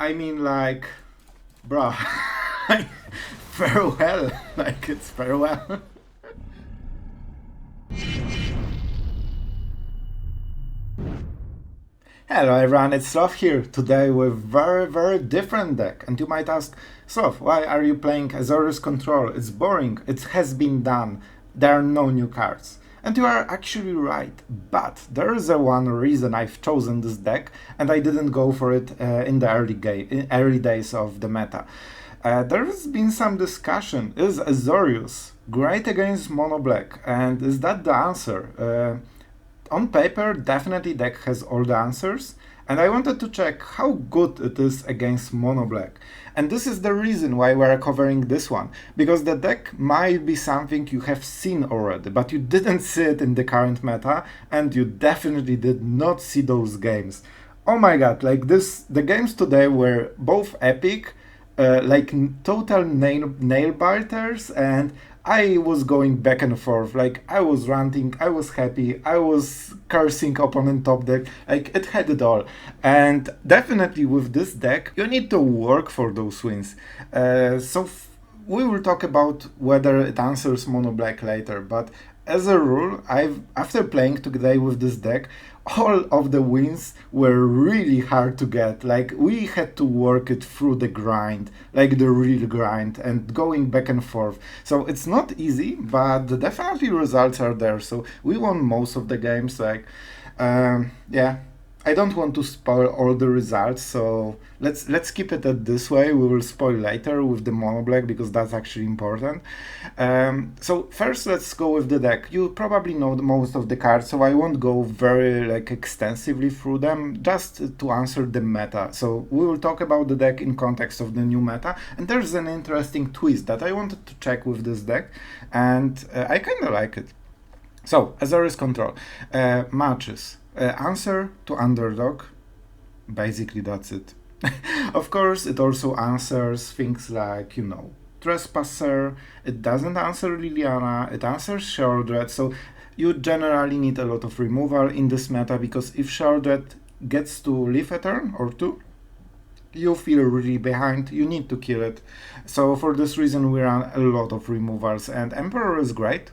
I mean, like, bruh, farewell, like it's farewell. Hello everyone, it's Sloth here, today with very different deck. And you might ask, Sloth, why are you playing Azorius Control? It's boring, it has been done, there are no new cards. And you are actually right, but there is one reason I've chosen this deck, and I didn't go for it in the early days of the meta. There has been some discussion, is Azorius great against mono black, and is that the answer? On paper, definitely deck has all the answers, and I wanted to check how good it is against mono black. And this is the reason why we're covering this one, because the deck might be something you have seen already, but you didn't see it in the current meta, and you definitely did not see those games. Oh my god, like this, the games today were both epic, like total nail biters, and I was going back and forth, like I was ranting, I was happy, I was cursing opponent top deck, like it had it all. And definitely with this deck, you need to work for those wins. We will talk about whether it answers mono black later, but as a rule, after playing today with this deck, all of the wins were really hard to get. Like we had to work it through the grind, like the real grind, and going back and forth. So it's not easy, but the definitely results are there. So we won most of the games. Like, yeah. I don't want to spoil all the results, so let's keep it at this way. We will spoil later with the mono black because that's actually important. So first, let's go with the deck. You probably know most of the cards, so I won't go very extensively through them. Just to answer the meta. So we will talk about the deck in context of the new meta, and there's an interesting twist that I wanted to check with this deck, and I kind of like it. So Azorius Control matches. Answer to underdog, basically that's it. Of course, it also answers things like, trespasser, it doesn't answer Lilliana, it answers sheoldred, so you generally need a lot of removal in this meta, because if sheoldred gets to live a turn or two, you feel really behind, you need to kill it. So for this reason we run a lot of removals, and Emperor is great.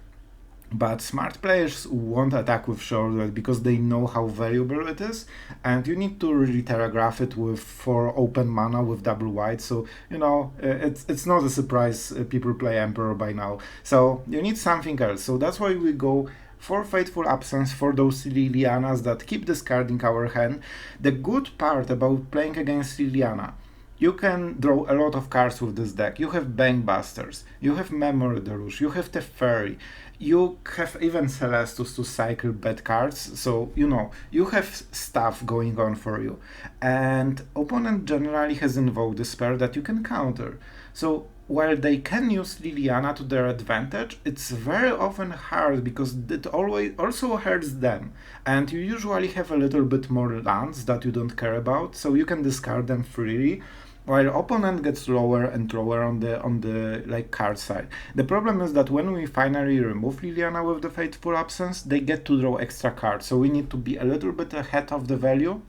But smart players won't attack with sheoldred because they know how valuable it is, and you need to really telegraph it with 4 open mana with double white. So it's not a surprise people play Emperor by now. So you need something else. So that's why we go for Fateful Absence, for those Lillianas that keep discarding our hand. The good part about playing against Lilliana, you can draw a lot of cards with this deck. You have Bankbusters, you have Memory Deluge, you have Teferi, you have even Celestus to cycle bad cards, so you have stuff going on for you. And opponent generally has invoked a spell that you can counter. So while they can use Lilliana to their advantage, it's very often hard because it always also hurts them. And you usually have a little bit more lands that you don't care about, so you can discard them freely, while opponent gets lower and lower on the card side. The problem is that when we finally remove Lilliana with the Fateful Absence, they get to draw extra cards, so we need to be a little bit ahead of the value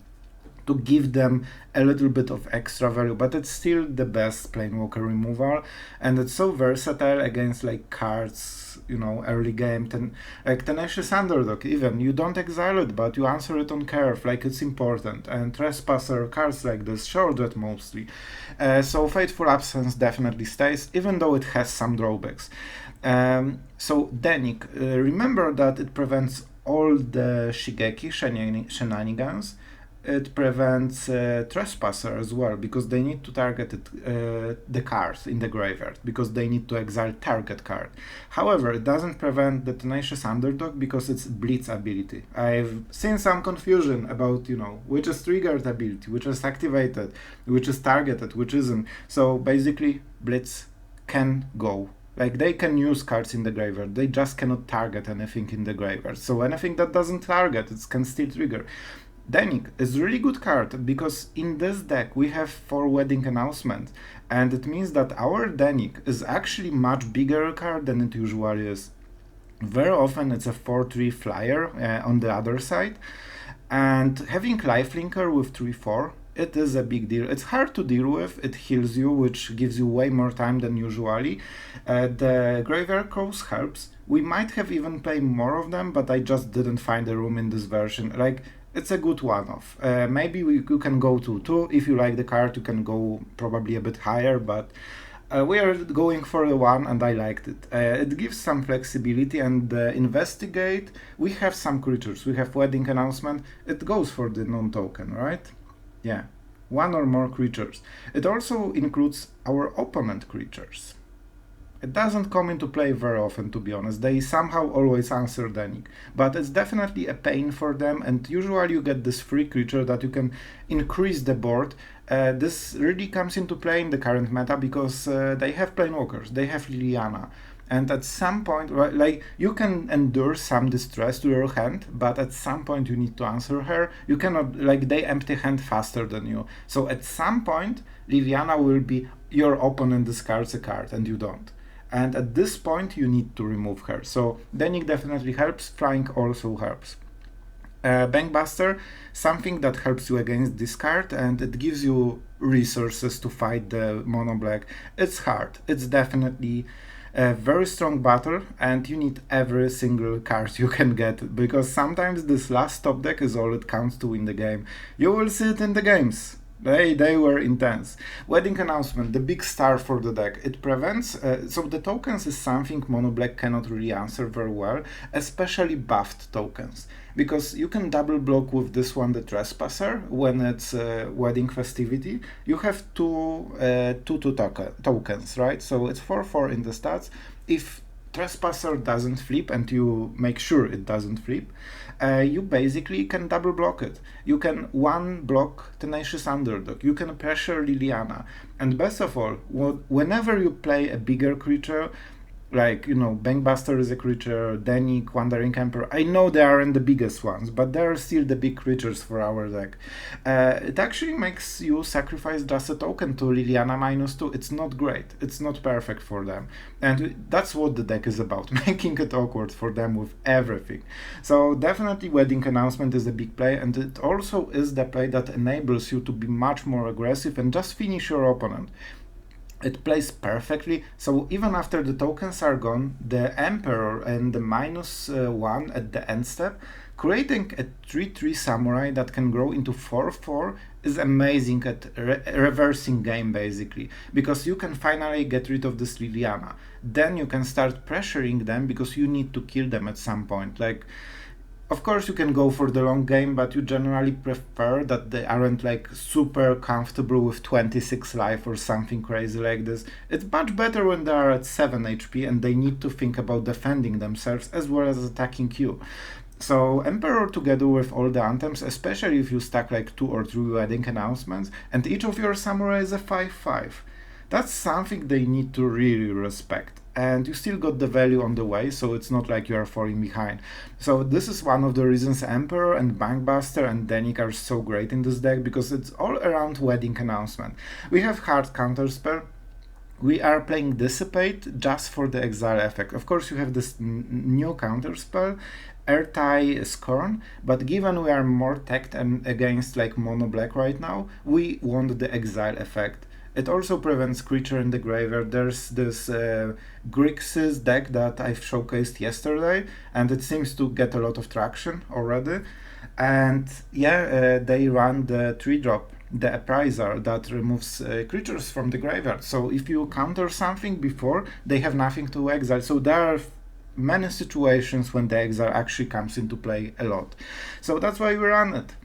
to give them a little bit of extra value, but it's still the best Planewalker removal, and it's so versatile against cards, early game, Tenacious Underdog even. You don't exile it, but you answer it on curve, it's important, and Trespasser, cards like this, sheoldred mostly. So Fateful Absence definitely stays, even though it has some drawbacks. So Dennick, remember that it prevents all the Shigeki shenanigans. It prevents Trespasser as well, because they need to target the cards in the graveyard, because they need to exile target card. However, it doesn't prevent the Tenacious Underdog because it's Blitz ability. I've seen some confusion about, which is triggered ability, which is activated, which is targeted, which isn't. So basically, Blitz can go. They can use cards in the graveyard, they just cannot target anything in the graveyard. So anything that doesn't target, it can still trigger. Dennick is a really good card because in this deck we have 4 Wedding Announcement, and it means that our Dennick is actually much bigger card than it usually is. Very often it's a 4/3 flyer on the other side, and having Lifelinker with 3/4 It is a big deal. It's hard to deal with. It heals you, which gives you way more time than usually. The Graveyard Crows helps. We might have even played more of them, but I just didn't find a room in this version. Like, it's a good one-off. Maybe you can go to 2. If you like the card, you can go probably a bit higher, but we are going for the 1, and I liked it. It gives some flexibility, and Investigate, we have some creatures. We have Wedding Announcement. It goes for the non-token, right? Yeah, 1 or more creatures. It also includes our opponent creatures. It doesn't come into play very often, to be honest. They somehow always answer Dennick, but it's definitely a pain for them, and usually you get this free creature that you can increase the board. This really comes into play in the current meta because they have Planewalkers, they have Lilliana, and at some point, like, you can endure some distress to your hand, but at some point you need to answer her. You cannot, like, they empty hand faster than you. So at some point, Lilliana will be your opponent discards a card and you don't. And at this point, you need to remove her. So Dennick definitely helps, Flying also helps. Bankbuster, something that helps you against this card, and it gives you resources to fight the mono black. It's hard. It's definitely a very strong battle, and you need every single card you can get, because sometimes this last top deck is all it counts to win the game. You will see it in the games. They were intense. Wedding Announcement, the big star for the deck. It prevents, so the tokens is something mono black cannot really answer very well, especially buffed tokens, because you can double block with this one, the Trespasser, when it's Wedding Festivity. You have two tokens, right? So it's 4/4 in the stats. If Trespasser doesn't flip, and you make sure it doesn't flip, you basically can double block it. You can 1 block Tenacious Underdog, you can pressure Lilliana, and best of all, whenever you play a bigger creature, like, you know, Bankbuster is a creature, Dennick, Wandering Emperor, I know they aren't the biggest ones, but they are still the big creatures for our deck. It actually makes you sacrifice just a token to Lilliana -2. It's not great, it's not perfect for them, and that's what the deck is about, making it awkward for them with everything. So definitely Wedding Announcement is a big play, and it also is the play that enables you to be much more aggressive and just finish your opponent. It plays perfectly, so even after the tokens are gone, the Emperor and the -1 at the end step, creating a 3/3 Samurai that can grow into 4/4 is amazing at reversing game, basically, because you can finally get rid of this Lilliana. Then you can start pressuring them because you need to kill them at some point. Like, of course you can go for the long game, but you generally prefer that they aren't like super comfortable with 26 life or something crazy like this. It's much better when they are at 7 HP and they need to think about defending themselves as well as attacking you. So Emperor together with all the anthems, especially if you stack like 2 or 3 Wedding Announcements, and each of your Samurai is a 5/5. That's something they need to really respect. And you still got the value on the way, so it's not like you are falling behind. So this is one of the reasons Emperor and Bankbuster and Dennick are so great in this deck, because it's all around Wedding Announcement. We have hard counterspell. We are playing Dissipate just for the exile effect. Of course you have this new counterspell, Airtie Scorn, but given we are more teched and against like mono black right now, we want the exile effect. It also prevents creature in the graveyard. There's this Grixis deck that I've showcased yesterday, and it seems to get a lot of traction already. And yeah, they run the 3-drop, the Appraiser, that removes creatures from the graveyard. So if you counter something before, they have nothing to exile. So there are many situations when the exile actually comes into play a lot. So that's why we run it.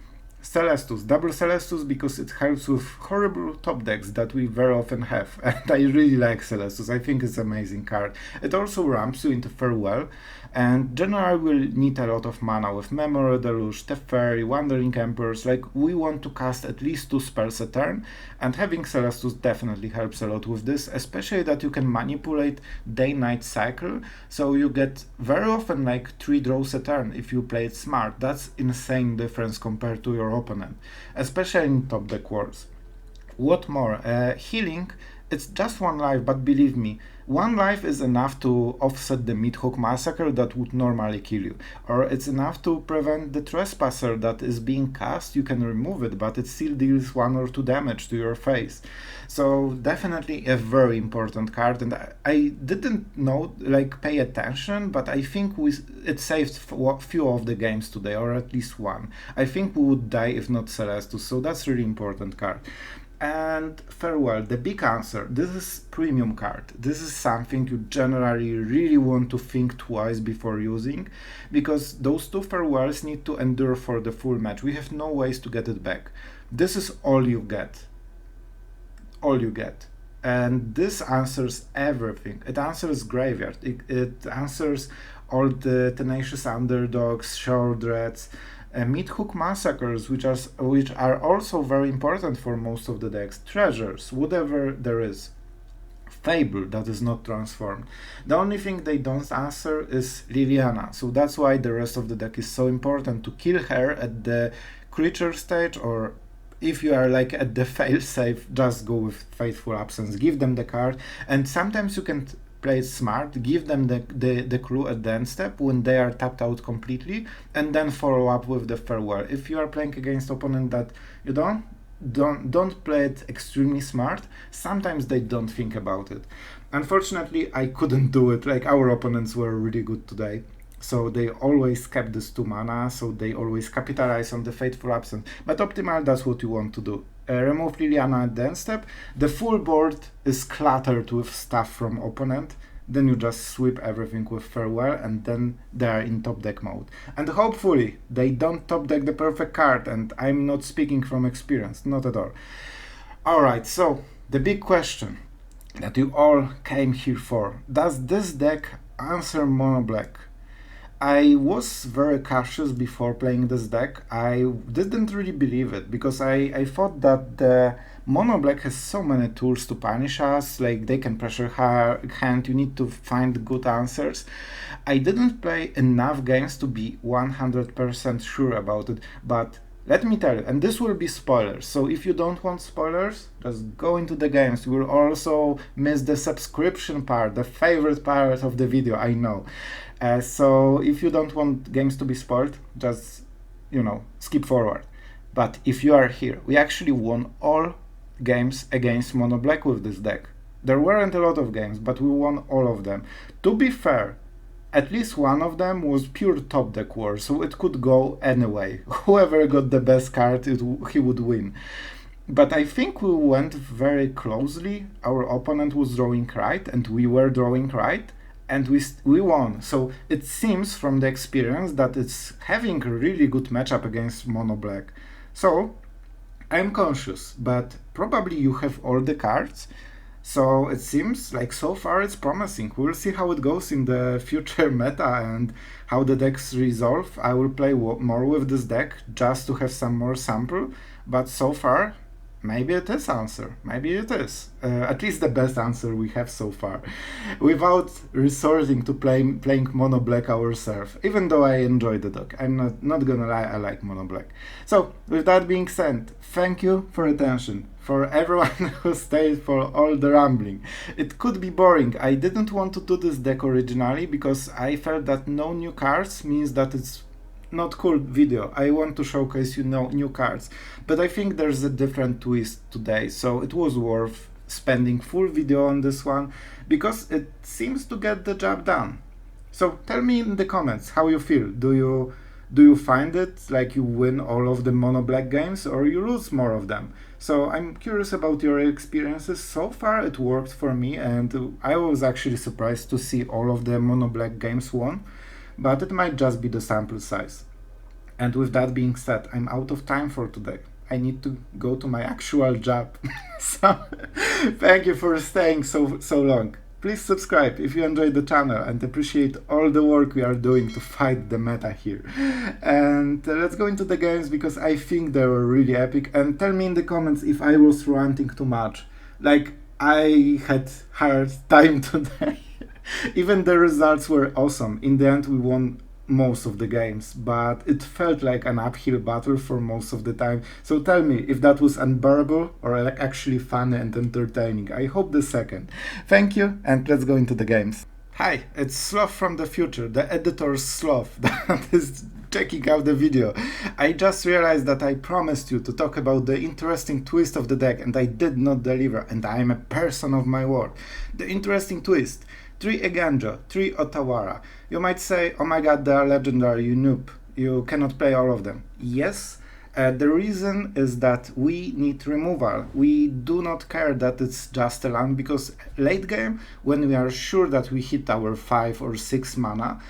Celestus, double Celestus, because it helps with horrible top decks that we very often have, and I really like Celestus. I think it's an amazing card. It also ramps you into Farewell, and generally will need a lot of mana with Memory Deluge, Teferi, Wandering Emperors. Like, we want to cast at least 2 spells a turn, and having Celestus definitely helps a lot with this, especially that you can manipulate day-night cycle, so you get very often like 3 draws a turn if you play it smart. That's insane difference compared to your opponent, especially in top deck wars. What more? Healing It's just one life, but believe me, one life is enough to offset the mid-hook massacre that would normally kill you. Or it's enough to prevent the trespasser that is being cast. You can remove it, but it still deals 1 or 2 damage to your face. So definitely a very important card, and I didn't know, like, pay attention, but I think it saved few of the games today, or at least one. I think we would die if not Celestus, so that's really important card. And farewell, the big answer. This is premium card. This is something you generally really want to think twice before using, because those 2 farewells need to endure for the full match. We have no ways to get it back. This is all you get. All you get. And this answers everything. It answers Graveyard. It answers all the Tenacious Underdogs, sheoldreds, mid-hook massacres, which are also very important for most of the decks, treasures, whatever there is, fable that is not transformed. The only thing they don't answer is Lilliana, so that's why the rest of the deck is so important, to kill her at the creature stage, or if you are like at the fail-safe, just go with Fateful Absence, give them the card, and sometimes you can play it smart, give them the clue at the end step when they are tapped out completely, and then follow up with the farewell. If you are playing against opponent that you don't play it extremely smart, sometimes they don't think about it. Unfortunately, I couldn't do it. Like, our opponents were really good today, so they always kept this 2 mana, so they always capitalize on the Fateful Absence. But optimal, that's what you want to do. Remove Lilliana at the end step. The full board is cluttered with stuff from opponent. Then you just sweep everything with farewell, and then they are in top deck mode. And hopefully they don't top deck the perfect card, and I'm not speaking from experience, not at all. Alright, so the big question that you all came here for: does this deck answer mono black? I was very cautious before playing this deck. I didn't really believe it, because I thought that the mono black has so many tools to punish us, like they can pressure hand, you need to find good answers. I didn't play enough games to be 100% sure about it, but let me tell you, and this will be spoilers, so if you don't want spoilers, just go into the games. You will also miss the subscription part, the favorite part of the video, I know. So if you don't want games to be spoiled, just, skip forward. But if you are here, we actually won all games against mono black with this deck. There weren't a lot of games, but we won all of them. To be fair, at least one of them was pure top deck war, so it could go anyway. Whoever got the best card, he would win. But I think we went very closely. Our opponent was drawing right, and we were drawing right, and we won. So it seems from the experience that it's having a really good matchup against mono black. So I'm conscious, but probably you have all the cards. So it seems like so far it's promising. We'll see how it goes in the future meta and how the decks resolve. I will play more with this deck just to have some more sample, but so far maybe it is answer. Maybe it is. At least the best answer we have so far. Without resorting to playing mono black ourselves. Even though I enjoy the deck. I'm not gonna lie, I like mono black. So, with that being said, thank you for attention. For everyone who stayed for all the rambling. It could be boring. I didn't want to do this deck originally because I felt that no new cards means that it's not cool video. I want to showcase new cards, but I think there's a different twist today, so it was worth spending full video on this one because it seems to get the job done. So tell me in the comments how you feel. Do you find it like you win all of the mono black games, or you lose more of them? So I'm curious about your experiences. So far it worked for me, and I was actually surprised to see all of the mono black games won. But it might just be the sample size. And with that being said, I'm out of time for today. I need to go to my actual job. So thank you for staying so long. Please subscribe if you enjoyed the channel and appreciate all the work we are doing to fight the meta here. And let's go into the games because I think they were really epic. And tell me in the comments if I was ranting too much. Like, I had hard time today. Even the results were awesome. In the end, we won most of the games, but it felt like an uphill battle for most of the time. So tell me if that was unbearable or like actually fun and entertaining. I hope the second. Thank you, and let's go into the games. Hi, it's Sloth from the future, the editor's Sloth that is checking out the video. I just realized that I promised you to talk about the interesting twist of the deck and I did not deliver, and I am a person of my word. The interesting twist: 3 Eganjo, 3 Otawara. You might say, oh my god, they are legendary, you noob. You cannot play all of them. Yes, the reason is that we need removal. We do not care that it's just a land, because late game, when we are sure that we hit our 5 or 6 mana,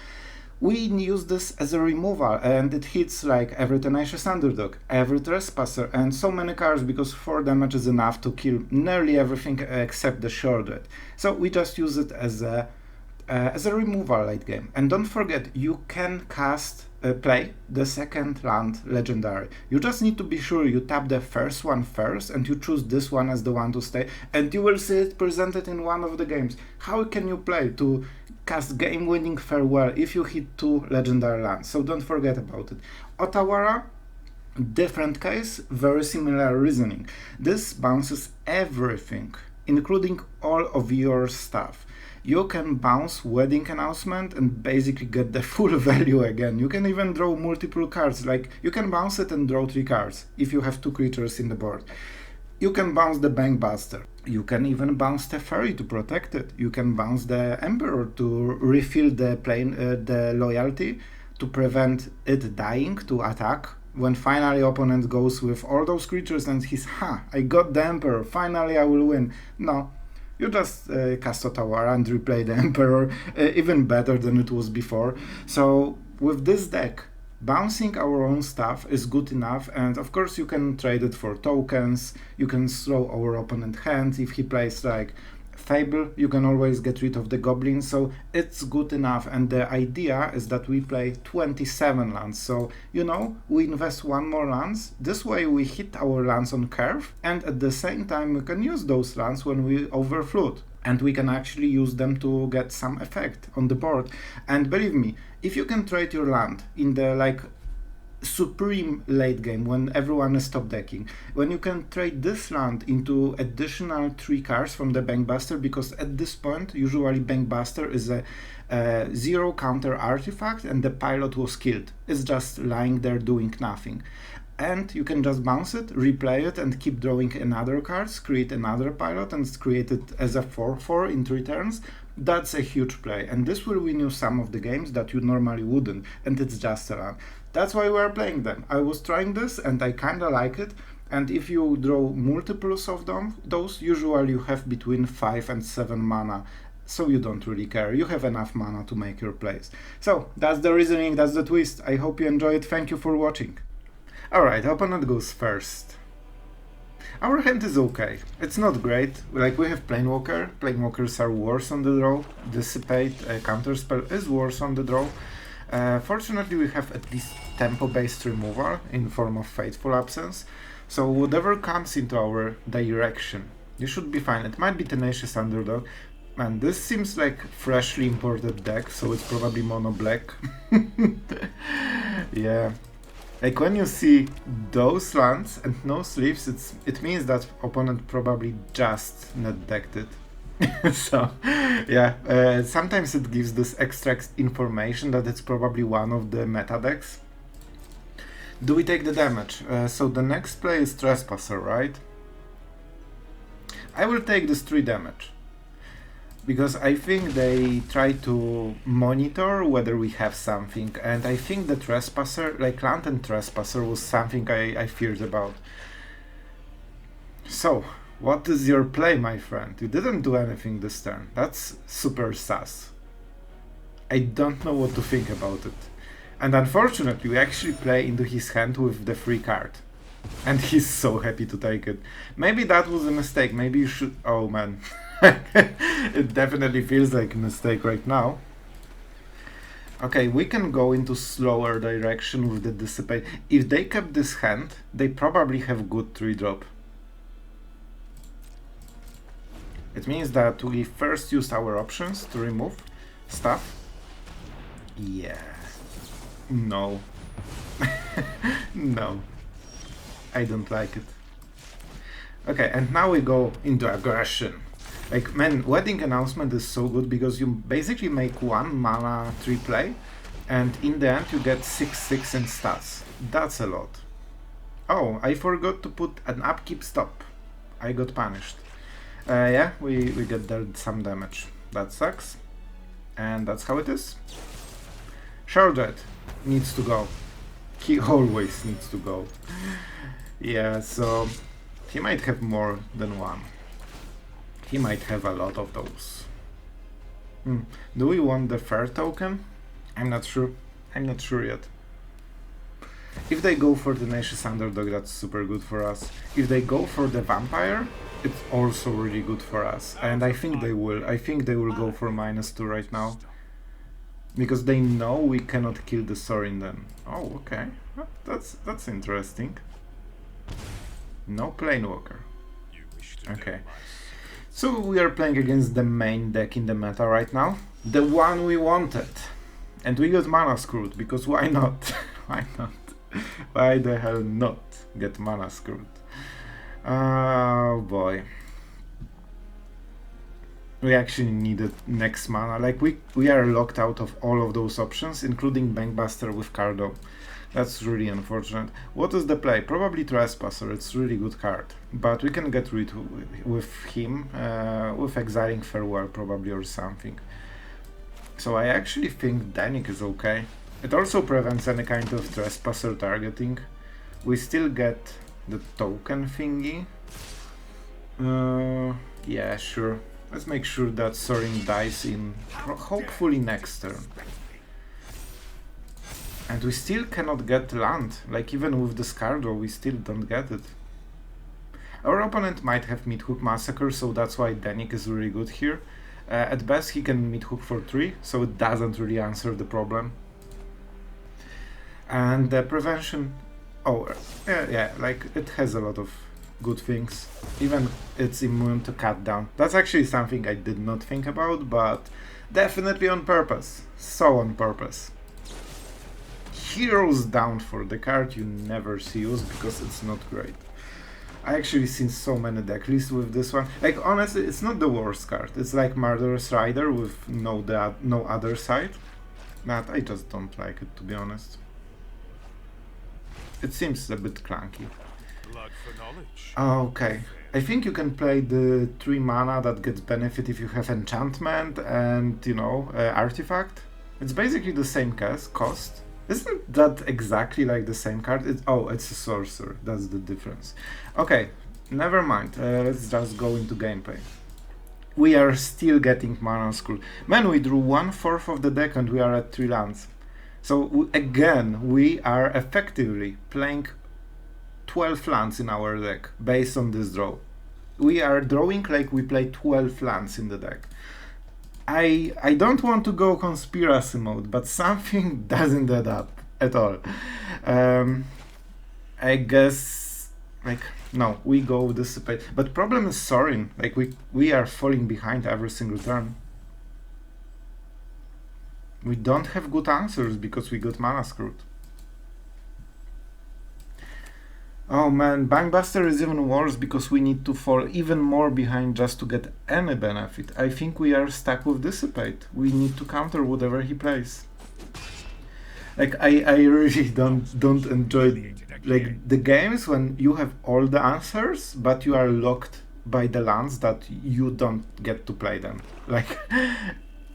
we use this as a removal, and it hits like every tenacious underdog, every trespasser, and so many cards, because 4 damage is enough to kill nearly everything except the sheoldred. So we just use it as a removal late game. And don't forget, you can play the second land legendary. You just need to be sure you tap the first one first and you choose this one as the one to stay, and you will see it presented in one of the games. How can you play to cast game-winning farewell if you hit 2 legendary lands? So don't forget about it. Otawara, different case, very similar reasoning. This bounces everything, including all of your stuff. You can bounce Wedding Announcement and basically get the full value again. You can even draw multiple cards, like you can bounce it and draw 3 cards if you have 2 creatures in the board. You can bounce the Bankbuster. You can even bounce Teferi to protect it. You can bounce the Emperor to refill the loyalty, to prevent it dying to attack. When finally opponent goes with all those creatures and he's, I got the Emperor, finally I will win. No. You just cast Otawara and replay the Emperor, even better than it was before. So with this deck, bouncing our own stuff is good enough, and of course you can trade it for tokens, you can slow our opponent hand. If he plays like Fable, you can always get rid of the goblins, so it's good enough. And the idea is that we play 27 lands, so we invest 1 more lands. This way we hit our lands on curve, and at the same time we can use those lands when we overflood, and we can actually use them to get some effect on the board. And believe me, if you can trade your land in the supreme late game when everyone is top decking, when you can trade this land into additional 3 cards from the Bankbuster, because at this point usually Bankbuster is a 0 counter artifact and the pilot was killed. It's just lying there doing nothing. And you can just bounce it, replay it, and keep drawing another cards, create another pilot, and create it as a 4/4 in 3 turns. That's a huge play, and this will win you some of the games that you normally wouldn't, and it's just a land. That's why we're playing them. I was trying this and I kinda like it, and if you draw multiples of those, usually you have between 5 and 7 mana, so you don't really care. You have enough mana to make your plays. So that's the reasoning, that's the twist. I hope you enjoy it. Thank you for watching. Alright, opponent goes first. Our hand is okay. It's not great. Like, we have Planewalker. Planewalkers are worse on the draw. Dissipate, counterspell is worse on the draw. Fortunately, we have at least tempo-based removal in form of Fateful Absence. So whatever comes into our direction, you should be fine. It might be Tenacious Underdog. Man, this seems like freshly imported deck, so it's probably mono black. Yeah. Like, when you see those lands and no sleeves, it means that opponent probably just net decked it. So, yeah, sometimes it gives this extra information that it's probably one of the meta decks. Do we take the damage? So the next play is Trespasser, right? I will take this 3 damage, because I think they try to monitor whether we have something, and I think the Trespasser, like land and Trespasser, was something I feared about. So, what is your play, my friend? You didn't do anything this turn. That's super sus. I don't know what to think about it. And unfortunately, we actually play into his hand with the free card. And he's so happy to take it. Maybe that was a mistake. Maybe you should... Oh, man. It definitely feels like a mistake right now. Okay, we can go into slower direction with the Dissipate. If they kept this hand, they probably have good 3-drop. It means that we first used our options to remove stuff. Yeah. No. No. I don't like it. Okay, and now we go into aggression. Like, man, Wedding Announcement is so good because you basically make 1 mana 3 play, and in the end you get 6/6 in stats. That's a lot. Oh, I forgot to put an upkeep stop. I got punished. Yeah, we get dealt some damage. That sucks. And that's how it is. Sheoldred needs to go. He always needs to go. Yeah, so he might have more than 1. He might have a lot of those. Do we want the fair token? I'm not sure. I'm not sure yet. If they go for the Tenacious Underdog, that's super good for us. If they go for the Vampire, it's also really good for us. And I think they will. I think they will go for -2 right now. Because they know we cannot kill the Sorin then. Oh, okay. That's interesting. No Planewalker. Okay. So we are playing against the main deck in the meta right now. The one we wanted. And we got mana screwed, because why not? Why not? Why the hell not get mana screwed? Oh boy. We actually needed next mana. Like, we are locked out of all of those options, including Bankbuster with Cardo. That's really unfortunate. What is the play? Probably Trespasser. It's a really good card. But we can get rid with him, with exiling Farewell probably or something. So I actually think Dennick is okay. It also prevents any kind of Trespasser targeting. We still get the token thingy. Yeah, sure. Let's make sure that Sorin dies in hopefully next turn. And we still cannot get land. Like, even with the Scardo, we still don't get it. Our opponent might have Midhook Massacre, so that's why Dennick is really good here. At best, he can Midhook for 3, so it doesn't really answer the problem. And the prevention... Oh, yeah, like, it has a lot of good things. Even it's immune to cut down. That's actually something I did not think about, but definitely on purpose. So on purpose. Heroes down for the card you never see used because it's not great. I actually seen so many deck lists with this one. Like, honestly, it's not the worst card. It's like Murderous Rider with no other side. But I just don't like it, to be honest. It seems a bit clunky. Okay, I think you can play the 3 mana that gets benefit if you have enchantment and, you know, artifact. It's basically the same cost. Isn't that exactly like the same card? It's a sorcerer, that's the difference. Okay, never mind, let's just go into gameplay. We are still getting mana screwed. Man, we drew 1/4 of the deck and we are at 3 lands. So again, we are effectively playing 12 lands in our deck based on this draw. We are drawing like we play 12 lands in the deck. I don't want to go conspiracy mode, but something doesn't add up at all. I guess, like, no, we go Dissipate. But problem is Sorin, like we are falling behind every single turn. We don't have good answers because we got mana screwed. Oh man, Bankbuster is even worse because we need to fall even more behind just to get any benefit. I think we are stuck with Dissipate. We need to counter whatever he plays. Like, I really don't enjoy like the games when you have all the answers but you are locked by the lands that you don't get to play them. Like,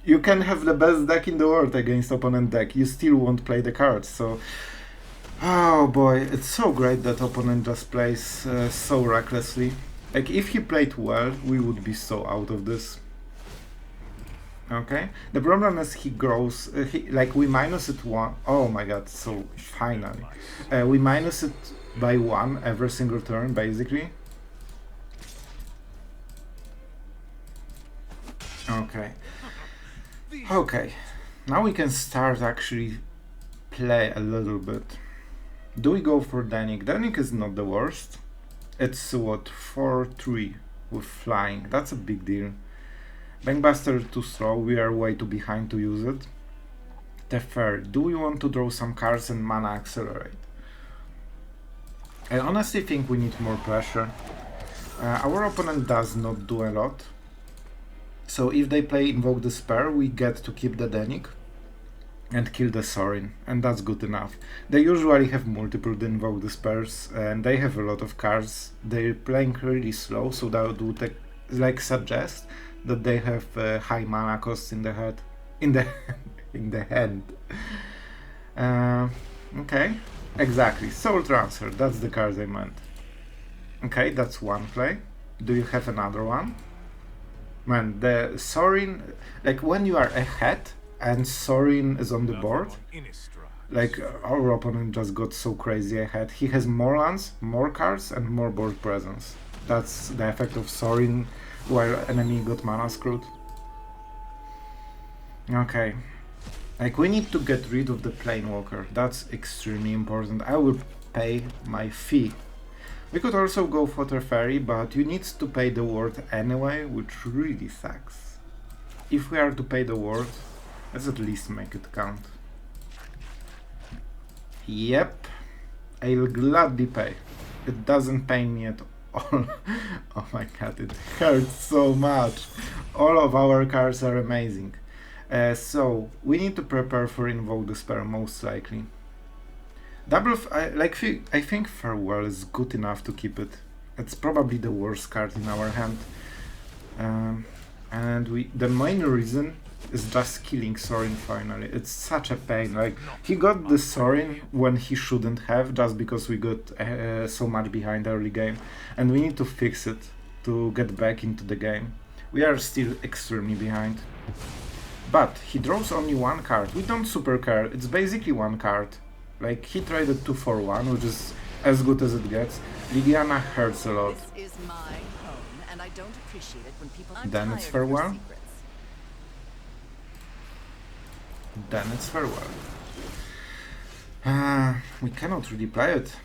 you can have the best deck in the world against opponent deck, you still won't play the cards, so... Oh boy, it's so great that opponent just plays so recklessly. Like, if he played well, we would be so out of this. Okay, the problem is he grows, like we minus it 1, oh my god, so finally. We minus it by 1 every single turn, basically. Okay. Okay, now we can start actually play a little bit. Do we go for Dennick? Dennick is not the worst. It's what, 4/3 with flying. That's a big deal. Bankbuster too slow. We are way too behind to use it. Teferi. Do we want to draw some cards and mana accelerate? I honestly think we need more pressure. Our opponent does not do a lot. So if they play Invoke Despair, we get to keep the Dennick and kill the Sorin, and that's good enough. They usually have multiple Invoke Despairs, and they have a lot of cards. They're playing really slow, so that would like suggest that they have high mana costs in the head, in the hand. Okay, exactly. Soul Transfer. That's the card I meant. Okay, that's one play. Do you have another one? Man, the Sorin, like when you are ahead and Sorin is on the board, like our opponent just got so crazy ahead. He has more lands, more cards, and more board presence. That's the effect of Sorin while enemy got mana screwed. Okay. Like we need to get rid of the Planewalker. That's extremely important. I will pay my fee. We could also go for Teferi, but you need to pay the ward anyway, which really sucks. If we are to pay the ward, let's at least make it count. Yep, I'll gladly pay. It doesn't pain me at all. Oh my god, it hurts so much. All of our cards are amazing. So, we need to prepare for Invoke Despair most likely. I think Farewell is good enough to keep it. It's probably the worst card in our hand. And the main reason is just killing Sorin finally. It's such a pain. Like, he got the Sorin when he shouldn't have, just because we got so much behind early game. And we need to fix it to get back into the game. We are still extremely behind. But he draws only one card. We don't super care. It's basically one card. Like, he traded 2 for 1, which is as good as it gets. Lilliana hurts a lot. This is my home, and I don't appreciate it when people... Then it's Farewell. Then it's Farewell. We cannot really play it.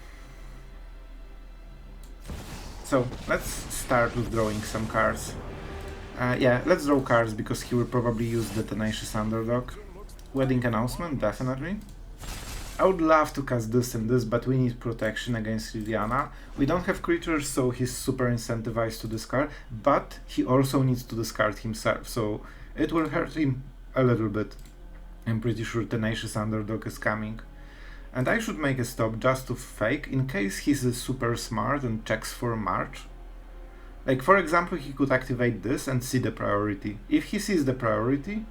So, let's start with drawing some cards. Yeah, let's draw cards because he will probably use the Tenacious Underdog. Wedding Announcement, definitely. I would love to cast this and this, but we need protection against Lilliana. We don't have creatures, so he's super incentivized to discard, but he also needs to discard himself, so it will hurt him a little bit. I'm pretty sure Tenacious Underdog is coming. And I should make a stop just to fake, in case he's super smart and checks for March. Like, for example, he could activate this and see the priority. If he sees the priority,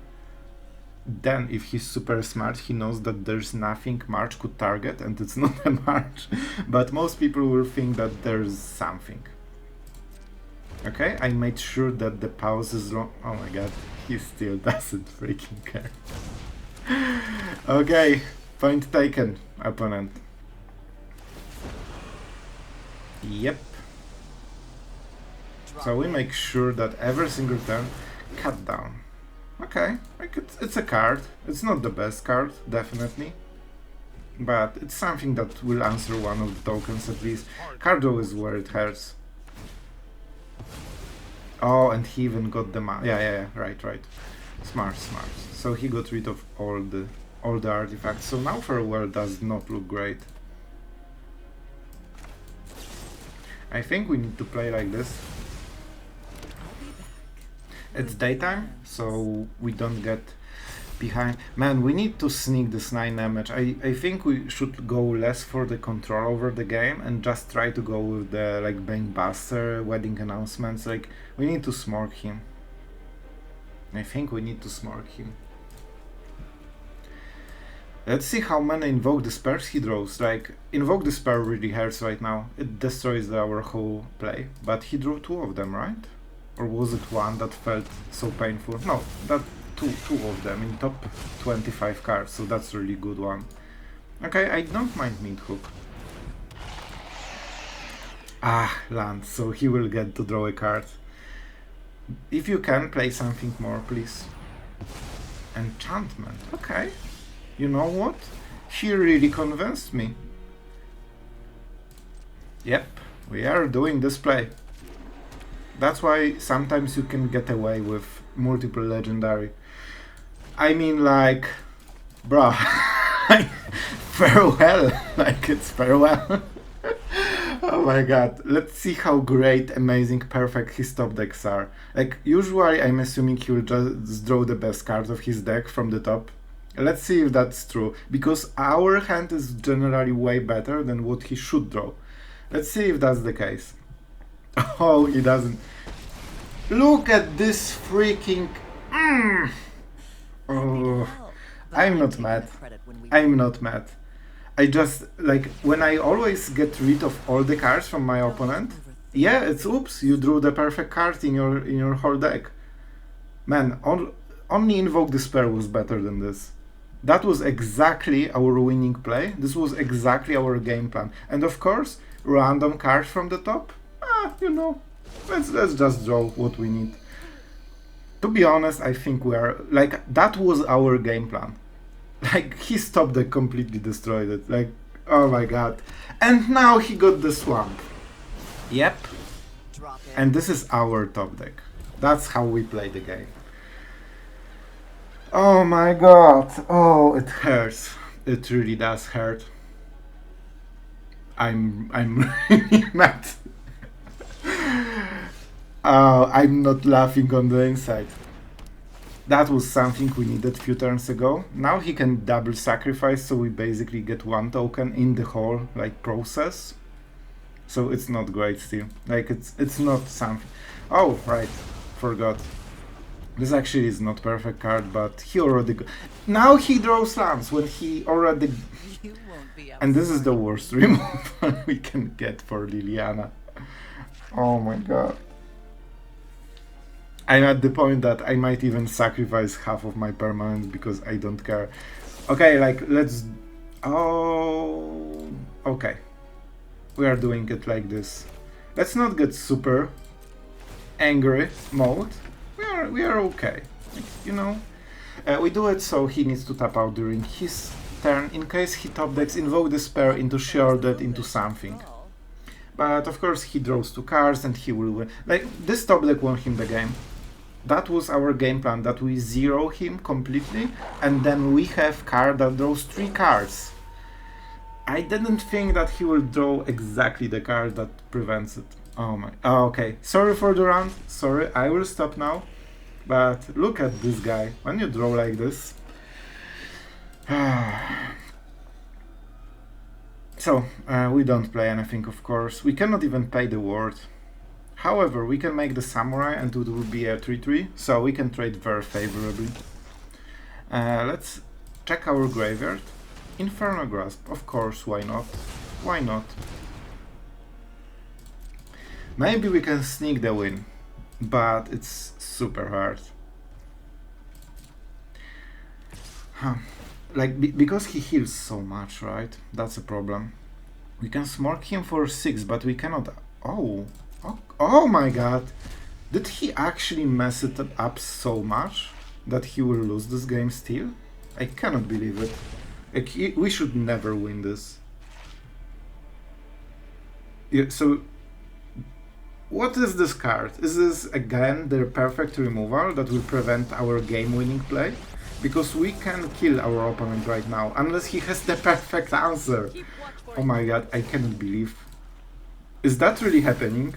then if he's super smart, he knows that there's nothing March could target and it's not a March. But most people will think that there's something. Okay, I made sure that the pause is long. Oh my god, he still doesn't freaking care. Okay, point taken, opponent. Yep. So we make sure that every single turn, cut down. Okay, like it's a card. It's not the best card, definitely. But it's something that will answer one of the tokens at least. Cardo is where it hurts. Oh, and he even got the yeah, right. Smart. So he got rid of all the artifacts. So now Farewell does not look great. I think we need to play like this. It's daytime, so we don't get behind. Man, we need to sneak this 9 damage. I think we should go less for the control over the game and just try to go with the like Bankbuster, Wedding Announcements. Like, we need to smork him. I think we need to smork him. Let's see how many Invoke Despairs he draws. Like, Invoke Despair really hurts right now. It destroys our whole play. But he drew 2 of them, right? Or was it 1 that felt so painful? No, that two of them in top 25 cards, so that's a really good one. Okay, I don't mind Midhook. Ah, land, so he will get to draw a card. If you can, play something more, please. Enchantment, okay. You know what? He really convinced me. Yep, we are doing this play. That's why sometimes you can get away with multiple legendary. I mean, like, Bro, farewell, like it's farewell. Oh my god, let's see how great, amazing, perfect his top decks are. Like, usually I'm assuming he will just draw the best cards of his deck from the top. Let's see if that's true, because our hand is generally way better than what he should draw. Let's see if that's the case. Oh, he doesn't. Look at this freaking... Oh, I'm not mad. I'm not mad. I just, like, when I always get rid of all the cards from my opponent, yeah, it's oops, you drew the perfect card in your whole deck. Man, only Invoke Despair was better than this. That was exactly our winning play. This was exactly our game plan. And of course, random cards from the top. You know, let's just draw what we need. To be honest, I think we are, like, that was our game plan. Like, his top deck completely destroyed it. Like, oh my god. And now he got the swamp. Yep. And this is our top deck. That's how we play the game. Oh my god. Oh, it hurts. It really does hurt. I'm really mad. I'm not laughing on the inside. That was something we needed few turns ago. Now he can double sacrifice, so we basically get one token in the whole like process. So it's not great still. Like it's not something. Oh right, forgot. This actually is not perfect card, but he already now he draws lands when he already. And this is the worst removal we can get for Lilliana. Oh my god. I'm at the point that I might even sacrifice half of my permanent because I don't care. Okay, like, let's... Oh... Okay. We are doing it like this. Let's not get super angry mode. We are okay. Like, you know? We do it so he needs to tap out during his turn in case he top decks Invoke Despair into sheoldred into something. But of course he draws 2 cards and he will win. Like, this top deck won him the game. That was our game plan, that we zero him completely, and then we have card that draws 3 cards. I didn't think that he will draw exactly the card that prevents it. Oh my... Oh, okay. Sorry for the round. Sorry, I will stop now. But look at this guy. When you draw like this... So, we don't play anything, of course. We cannot even pay the ward. However, we can make the samurai and it will be a 3-3, so we can trade very favorably. Let's check our graveyard. Inferno Grasp, of course, why not? Why not? Maybe we can sneak the win, but it's super hard. Like, because he heals so much, right? That's a problem. We can smork him for 6, but we cannot... Oh my god! Did he actually mess it up so much that he will lose this game still? I cannot believe it. Like, we should never win this. Yeah, so... What is this card? Is this again the perfect removal that will prevent our game-winning play? Because we can kill our opponent right now, unless he has the perfect answer. Oh my god, I cannot believe. Is that really happening?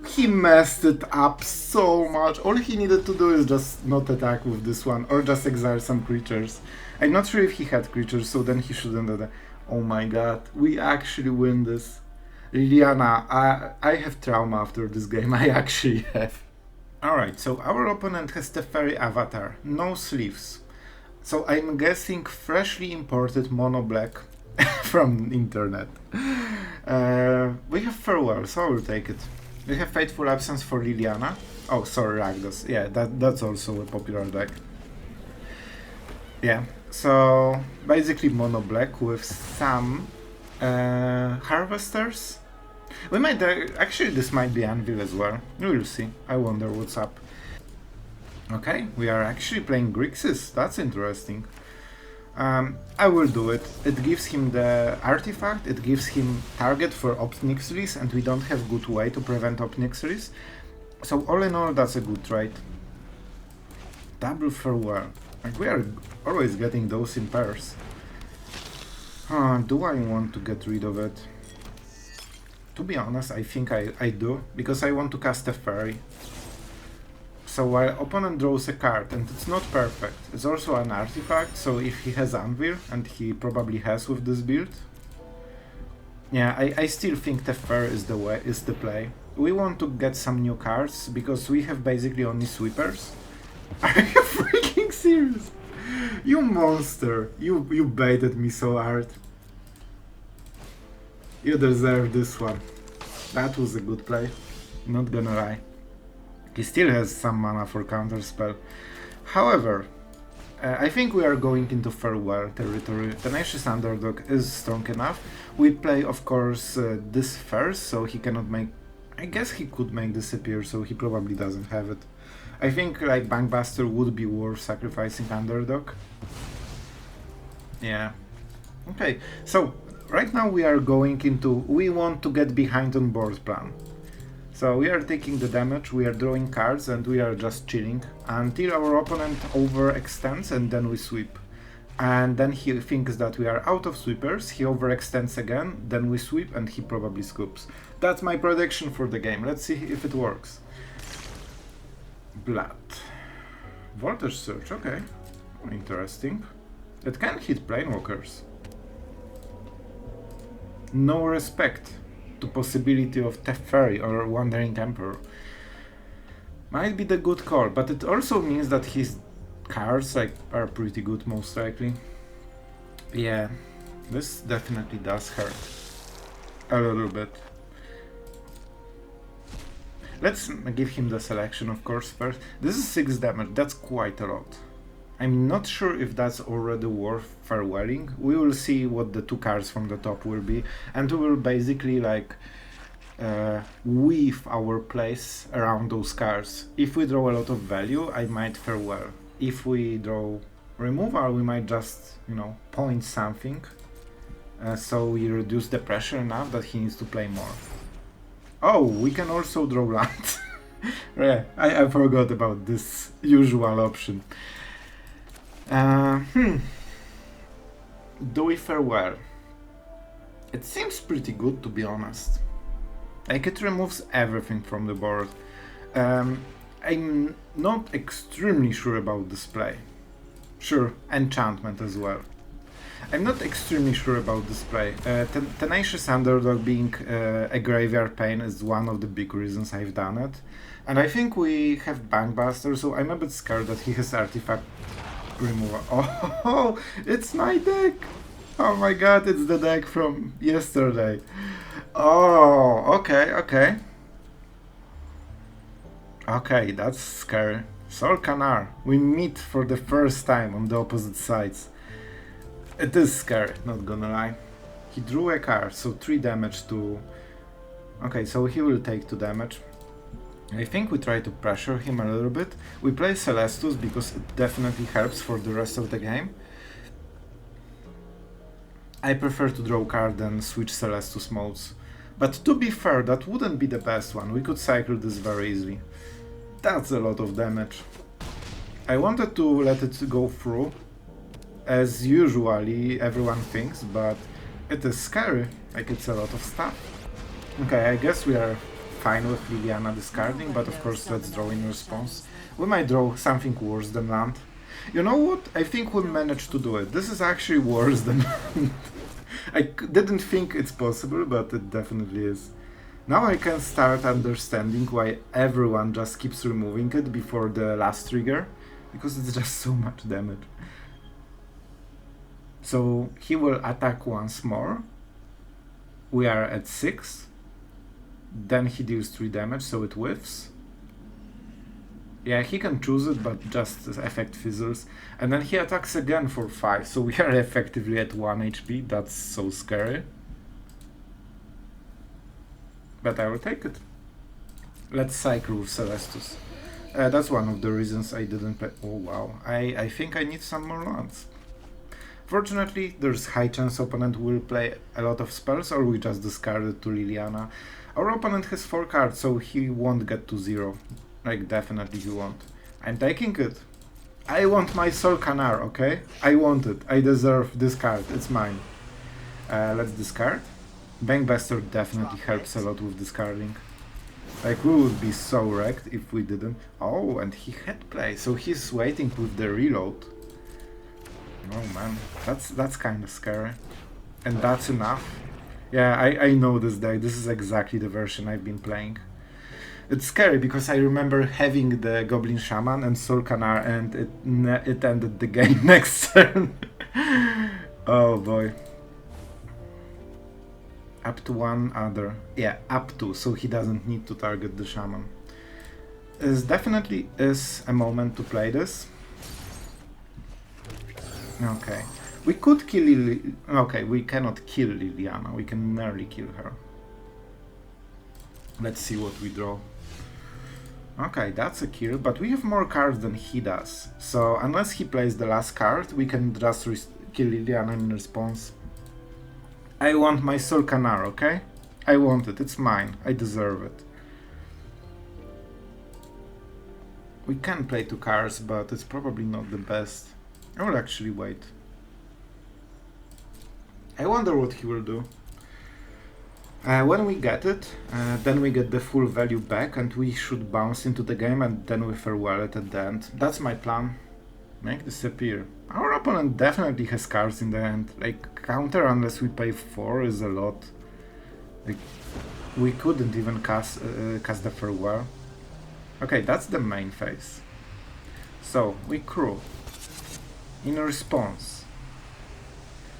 He messed it up so much. All he needed to do is just not attack with this one, or just exile some creatures. I'm not sure if he had creatures, so then he shouldn't have. Oh my god, we actually win this. Lilliana, I have trauma after this game, I actually have. Alright, so our opponent has Teferi avatar, no sleeves. So I'm guessing freshly imported mono black from internet. We have Farewell, so I will take it. We have Fateful Absence for Lilliana. Oh, sorry, Ragdos. Yeah, that's also a popular deck. Yeah, so basically mono black with some harvesters. We might actually this might be Anvil as well. We will see. I wonder what's up. Okay, we are actually playing Grixis. That's interesting. I will do it. It gives him the artifact, it gives him target for Opnixilis, and we don't have good way to prevent Opnixilis. So all in all, that's a good trade. Double Farewell. Like, we are always getting those in pairs. Do I want to get rid of it? To be honest, I think I do, because I want to cast Teferi. So while opponent draws a card, and it's not perfect, it's also an artifact, so if he has Anvil, and he probably has with this build, yeah, I still think Teferi is the play. We want to get some new cards, because we have basically only sweepers. Are you freaking serious? You monster! You baited me so hard. You deserve this one. That was a good play, not gonna lie. He still has some mana for counterspell. However, I think we are going into farewell territory. Tenacious Underdog is strong enough. We play, of course, this first, so he cannot make... I guess he could make Disappear, so he probably doesn't have it. I think like Bankbuster would be worth sacrificing Underdog. Yeah. Okay, so right now we are going into... we want to get behind on board plan. So we are taking the damage, we are drawing cards, and we are just chilling until our opponent overextends, and then we sweep. And then he thinks that we are out of sweepers, he overextends again, then we sweep, and he probably scoops. That's my prediction for the game. Let's see if it works. Blood. Voltage Surge, okay. Interesting. It can hit Planewalkers. No respect to possibility of Teferi or Wandering Emperor. Might be the good call, but it also means that his cards are pretty good, most likely. Yeah, this definitely does hurt. A little bit. Let's give him the selection, of course, first. This is 6 damage, that's quite a lot. I'm not sure if that's already worth farewelling. We will see what the 2 cards from the top will be, and we will basically like weave our plays around those cards. If we draw a lot of value, I might farewell. If we draw removal, we might just, you know, point something, so we reduce the pressure enough that he needs to play more. Oh, we can also draw land. Yeah, I forgot about this usual option. Do we farewell? It seems pretty good, to be honest. Like, it removes everything from the board. I'm not extremely sure about this play. Sure, enchantment as well. I'm not extremely sure about this play. Tenacious Underdog being a graveyard pain is one of the big reasons I've done it. And I think we have Bankbuster, so I'm a bit scared that he has artifact removal. Oh, it's my deck! Oh my god, it's the deck from yesterday. Oh, okay. Okay, that's scary. Sol Canar, we meet for the first time on the opposite sides. It is scary, not gonna lie. He drew a card, so 3 damage to... Okay, so he will take 2 damage. I think we try to pressure him a little bit. We play Celestus because it definitely helps for the rest of the game. I prefer to draw card than switch Celestus modes. But to be fair, that wouldn't be the best one. We could cycle this very easily. That's a lot of damage. I wanted to let it go through, as usually everyone thinks, but it is scary, like it's a lot of stuff. Okay, I guess we are fine with Lilliana discarding, but of course let's draw in response. We might draw something worse than land. You know what? I think we'll manage to do it. This is actually worse than land. I didn't think it's possible, but it definitely is. Now I can start understanding why everyone just keeps removing it before the last trigger, because it's just so much damage. So he will attack once more. We are at 6. Then he deals 3 damage, so it whiffs. Yeah, he can choose it, but just the effect fizzles. And then he attacks again for 5, so we are effectively at 1 HP. That's so scary. But I will take it. Let's cycle with Celestus. That's one of the reasons I didn't play... Oh wow, I think I need some more lands. Fortunately, there's high chance opponent will play a lot of spells, or we just discard it to Lilliana. Our opponent has 4 cards, so he won't get to 0. Like, definitely he won't. I'm taking it. I want my Soul Canar, okay? I want it. I deserve this card. It's mine. Let's discard. Bankbuster definitely helps a lot with discarding. Like, we would be so wrecked if we didn't. Oh, and he had play, so he's waiting with the reload. Oh man, that's kind of scary. And that's enough. Yeah, I know this deck. This is exactly the version I've been playing. It's scary because I remember having the Goblin Shaman and Soul Canar, and it ended the game next turn. Oh boy. Up to one other. Yeah, up to, so he doesn't need to target the Shaman. This definitely is a moment to play this. Okay. We could kill okay, we cannot kill Lilliana, we can merely kill her. Let's see what we draw. Okay, that's a kill, but we have more cards than he does. So unless he plays the last card, we can just kill Lilliana in response. I want my Soul Canar, okay? I want it, it's mine, I deserve it. We can play 2 cards, but it's probably not the best. I will actually wait. I wonder what he will do. When we get it, then we get the full value back and we should bounce into the game and then we farewell it at the end. That's my plan. Make Disappear. Our opponent definitely has cards in the end. Like, counter unless we pay 4 is a lot. Like, we couldn't even cast the farewell. Okay, that's the main phase. So, we crew. In response.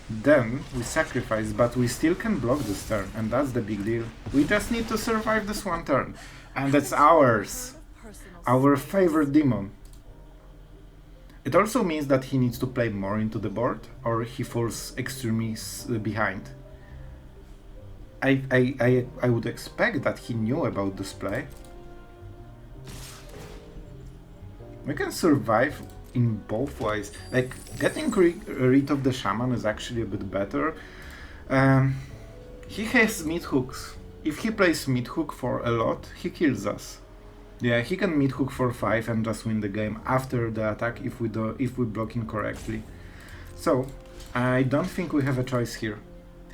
Then we sacrifice, but we still can block this turn, and that's the big deal. We just need to survive this one turn. And that's ours. Our favorite demon. It also means that he needs to play more into the board, or he falls extremely behind. I would expect that he knew about this play. We can survive in both ways. Like, getting rid of the Shaman is actually a bit better. He has mid hooks. If he plays mid hook for a lot, he kills us. Yeah, he can mid hook for 5 and just win the game after the attack if we block incorrectly. So, I don't think we have a choice here.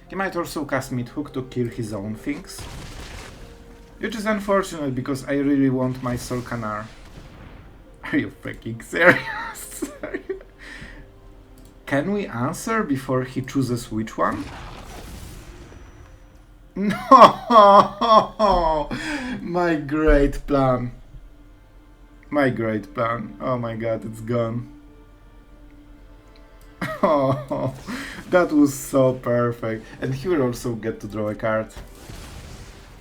He might also cast mid hook to kill his own things. Which is unfortunate because I really want my Soul Canar. Are you freaking serious? Can we answer before he chooses which one? No! My great plan. My great plan. Oh my god, it's gone. Oh, that was so perfect. And he will also get to draw a card.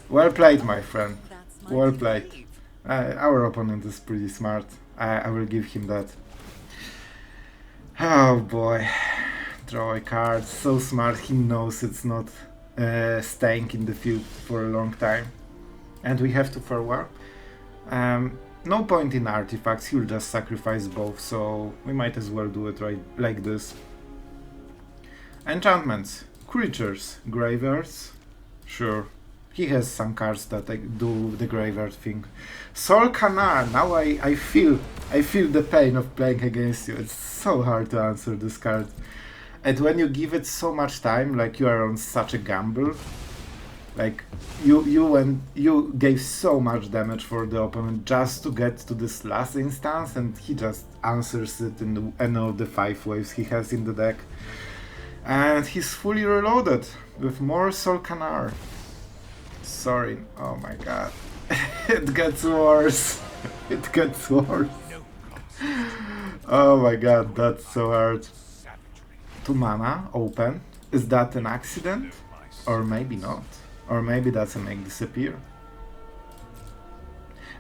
Well played, my friend. Well played. Our opponent is pretty smart. I will give him that. Oh boy. Draw a card. So smart. He knows it's not staying in the field for a long time. And we have to farewell. No point in artifacts. He'll just sacrifice both. So we might as well do it right like this. Enchantments. Creatures. Graveyards. Sure. He has some cards that do the graveyard thing. Soul Canar, now I feel the pain of playing against you. It's so hard to answer this card. And when you give it so much time, like you are on such a gamble, like you gave so much damage for the opponent just to get to this last instance, and he just answers it in any of the 5 waves he has in the deck. And he's fully reloaded with more Soul Canar. Sorry, oh my god. It gets worse. It gets worse. Oh my god, that's so hard. 2 mana, open. Is that an accident? Or maybe not. Or maybe that's a make disappear.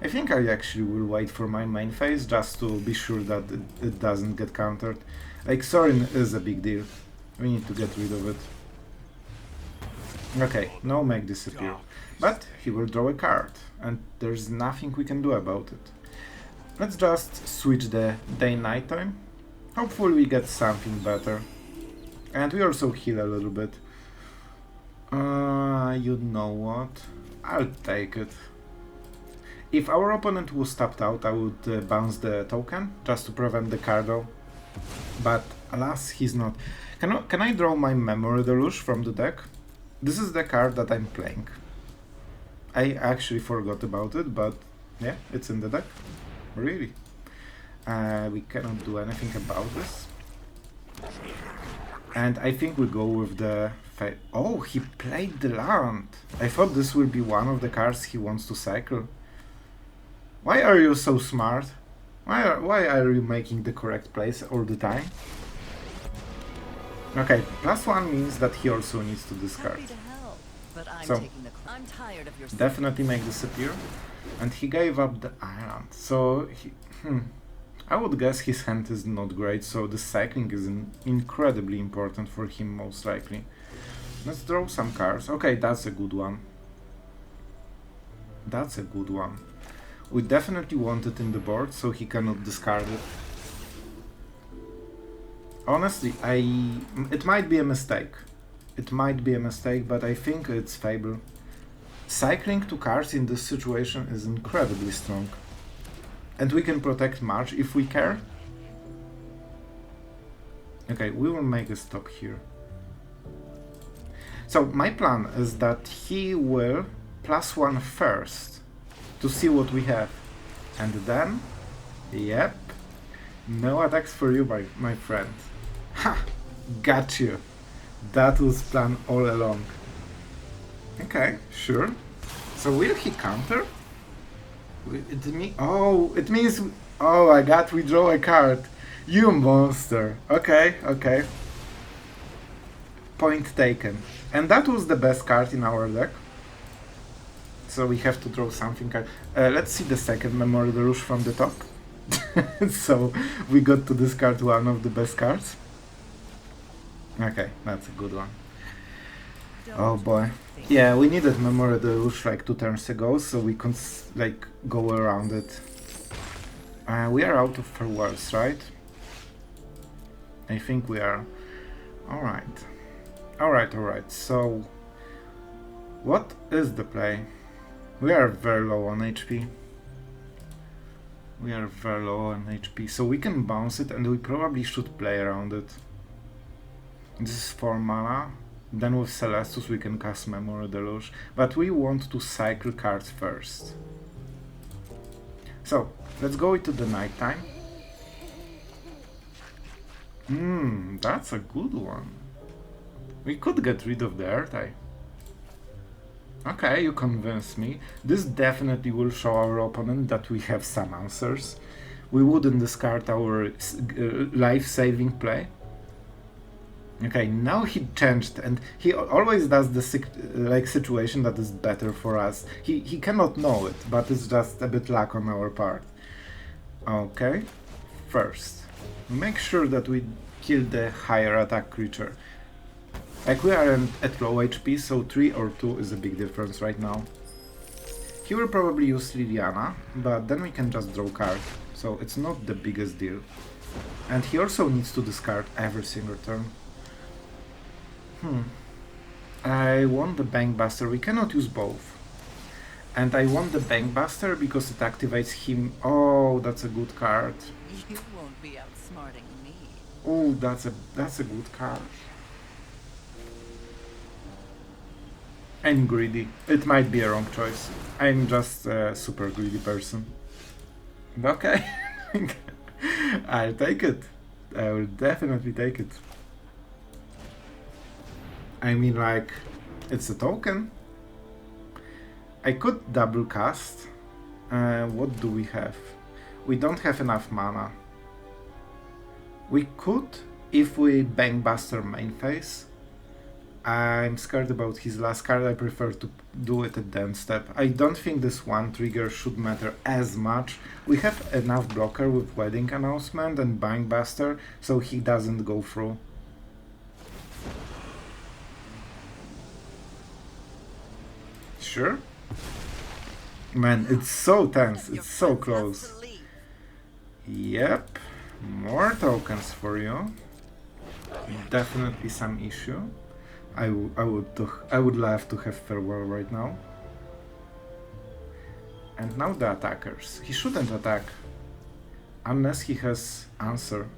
I think I actually will wait for my main phase just to be sure that it doesn't get countered. Like, Sorin is a big deal. We need to get rid of it. Okay, no make disappear. But he will draw a card, and there's nothing we can do about it. Let's just switch the day-night time. Hopefully we get something better. And we also heal a little bit. You know what? I'll take it. If our opponent was tapped out, I would bounce the token just to prevent the card draw. But alas, he's not. Can I draw my Memory Deluge from the deck? This is the card that I'm playing. I actually forgot about it, but yeah, it's in the deck. Really. We cannot do anything about this. And I think we go with the... Oh, he played the land! I thought this will be one of the cards he wants to cycle. Why are you so smart? Why are you making the correct plays all the time? Okay, +1 means that he also needs to discard. But I'm tired of your definitely make disappear. And he gave up the island. So I would guess his hand is not great, so the cycling is incredibly important for him most likely. Let's draw some cards. Okay, that's a good one. That's a good one. We definitely want it in the board, so he cannot discard it. Honestly, it might be a mistake. It might be a mistake, but I think it's Fable. Cycling 2 cards in this situation is incredibly strong. And we can protect March if we care. Okay, we will make a stop here. So my plan is that he will +1 first to see what we have. And then, yep, no attacks for you, my friend. Ha! Got you. That was planned all along. Okay, sure. So will he counter? It means... Oh my god, we draw a card. You monster. Okay, okay. Point taken. And that was the best card in our deck. So we have to draw something. Let's see the second Memory Deluge from the top. So we got to discard one of the best cards. Okay, that's a good one. Oh boy. Yeah, we needed Memory Deluge like 2 turns ago, so we could like go around it. We are out of farewells, right? I think we are. Alright. Alright, so what is the play? We are very low on HP. We are very low on HP, so we can bounce it and we probably should play around it. This is 4 mana. Then with Celestus we can cast Memory Deluge, but we want to cycle cards first. So, let's go into the nighttime. That's a good one. We could get rid of the Earth Eye. Okay, you convinced me. This definitely will show our opponent that we have some answers. We wouldn't discard our life-saving play. Okay, now he changed, and he always does the situation that is better for us. He cannot know it, but it's just a bit luck on our part. Okay, first, make sure that we kill the higher attack creature. Like we are at low HP, so 3 or 2 is a big difference right now. He will probably use Lilliana, but then we can just draw card, so it's not the biggest deal. And he also needs to discard every single turn. I want the Bankbuster. We cannot use both. And I want the Bankbuster because it activates him. Oh, that's a good card. You won't be outsmarting me. Oh, that's a good card. I'm greedy. It might be a wrong choice. I'm just a super greedy person. Okay. I'll take it. I will definitely take it. I mean, like, it's a token. I could double cast. What do we have? We don't have enough mana. We could, if we Bankbuster main phase. I'm scared about his last card. I prefer to do it at the end step. I don't think this one trigger should matter as much. We have enough blocker with Wedding Announcement and Bankbuster, so he doesn't go through. Sure? Man, it's so tense, it's so close. Yep, more tokens for you. Definitely some issue. I would love to have farewell right now. And now the attackers. He shouldn't attack unless he has answer.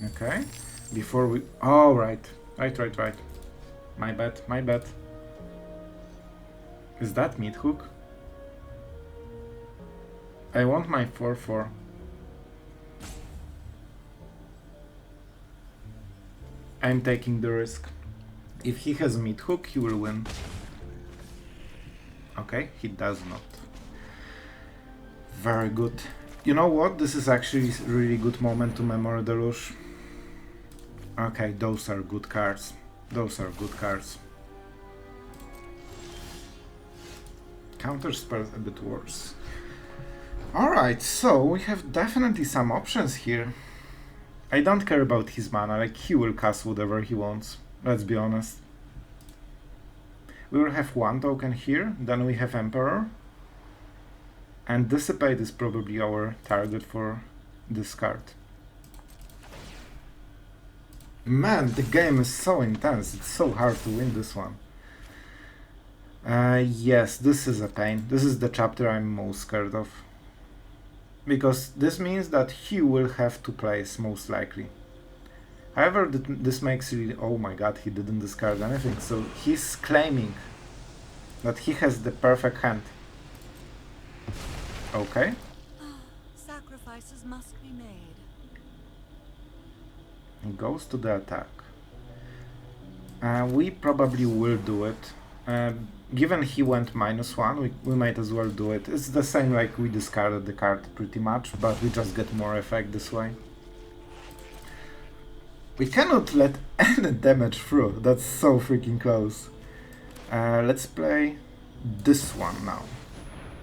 Okay, before we... Oh, right. Right. My bad. Is that mid hook? I want my 4-4. I'm taking the risk. If he has mid hook, he will win. Okay, he does not. Very good. You know what? This is actually a really good moment to Memory Deluge. Okay, those are good cards. Counterspells a bit worse. Alright, so we have definitely some options here. I don't care about his mana, like he will cast whatever he wants, let's be honest. We will have one token here, then we have Emperor. And Dissipate is probably our target for this card. Man, the game is so intense, it's so hard to win this one. Yes, this is a pain. This is the chapter I'm most scared of. Because this means that he will have to place, most likely. However, this makes really... Oh my god, he didn't discard anything, so he's claiming that he has the perfect hand. Okay. Sacrifices must be made. He goes to the attack. We probably will do it. Given he went -1, we might as well do it. It's the same like we discarded the card pretty much, but we just get more effect this way. We cannot let any damage through, that's so freaking close. Let's play this one now.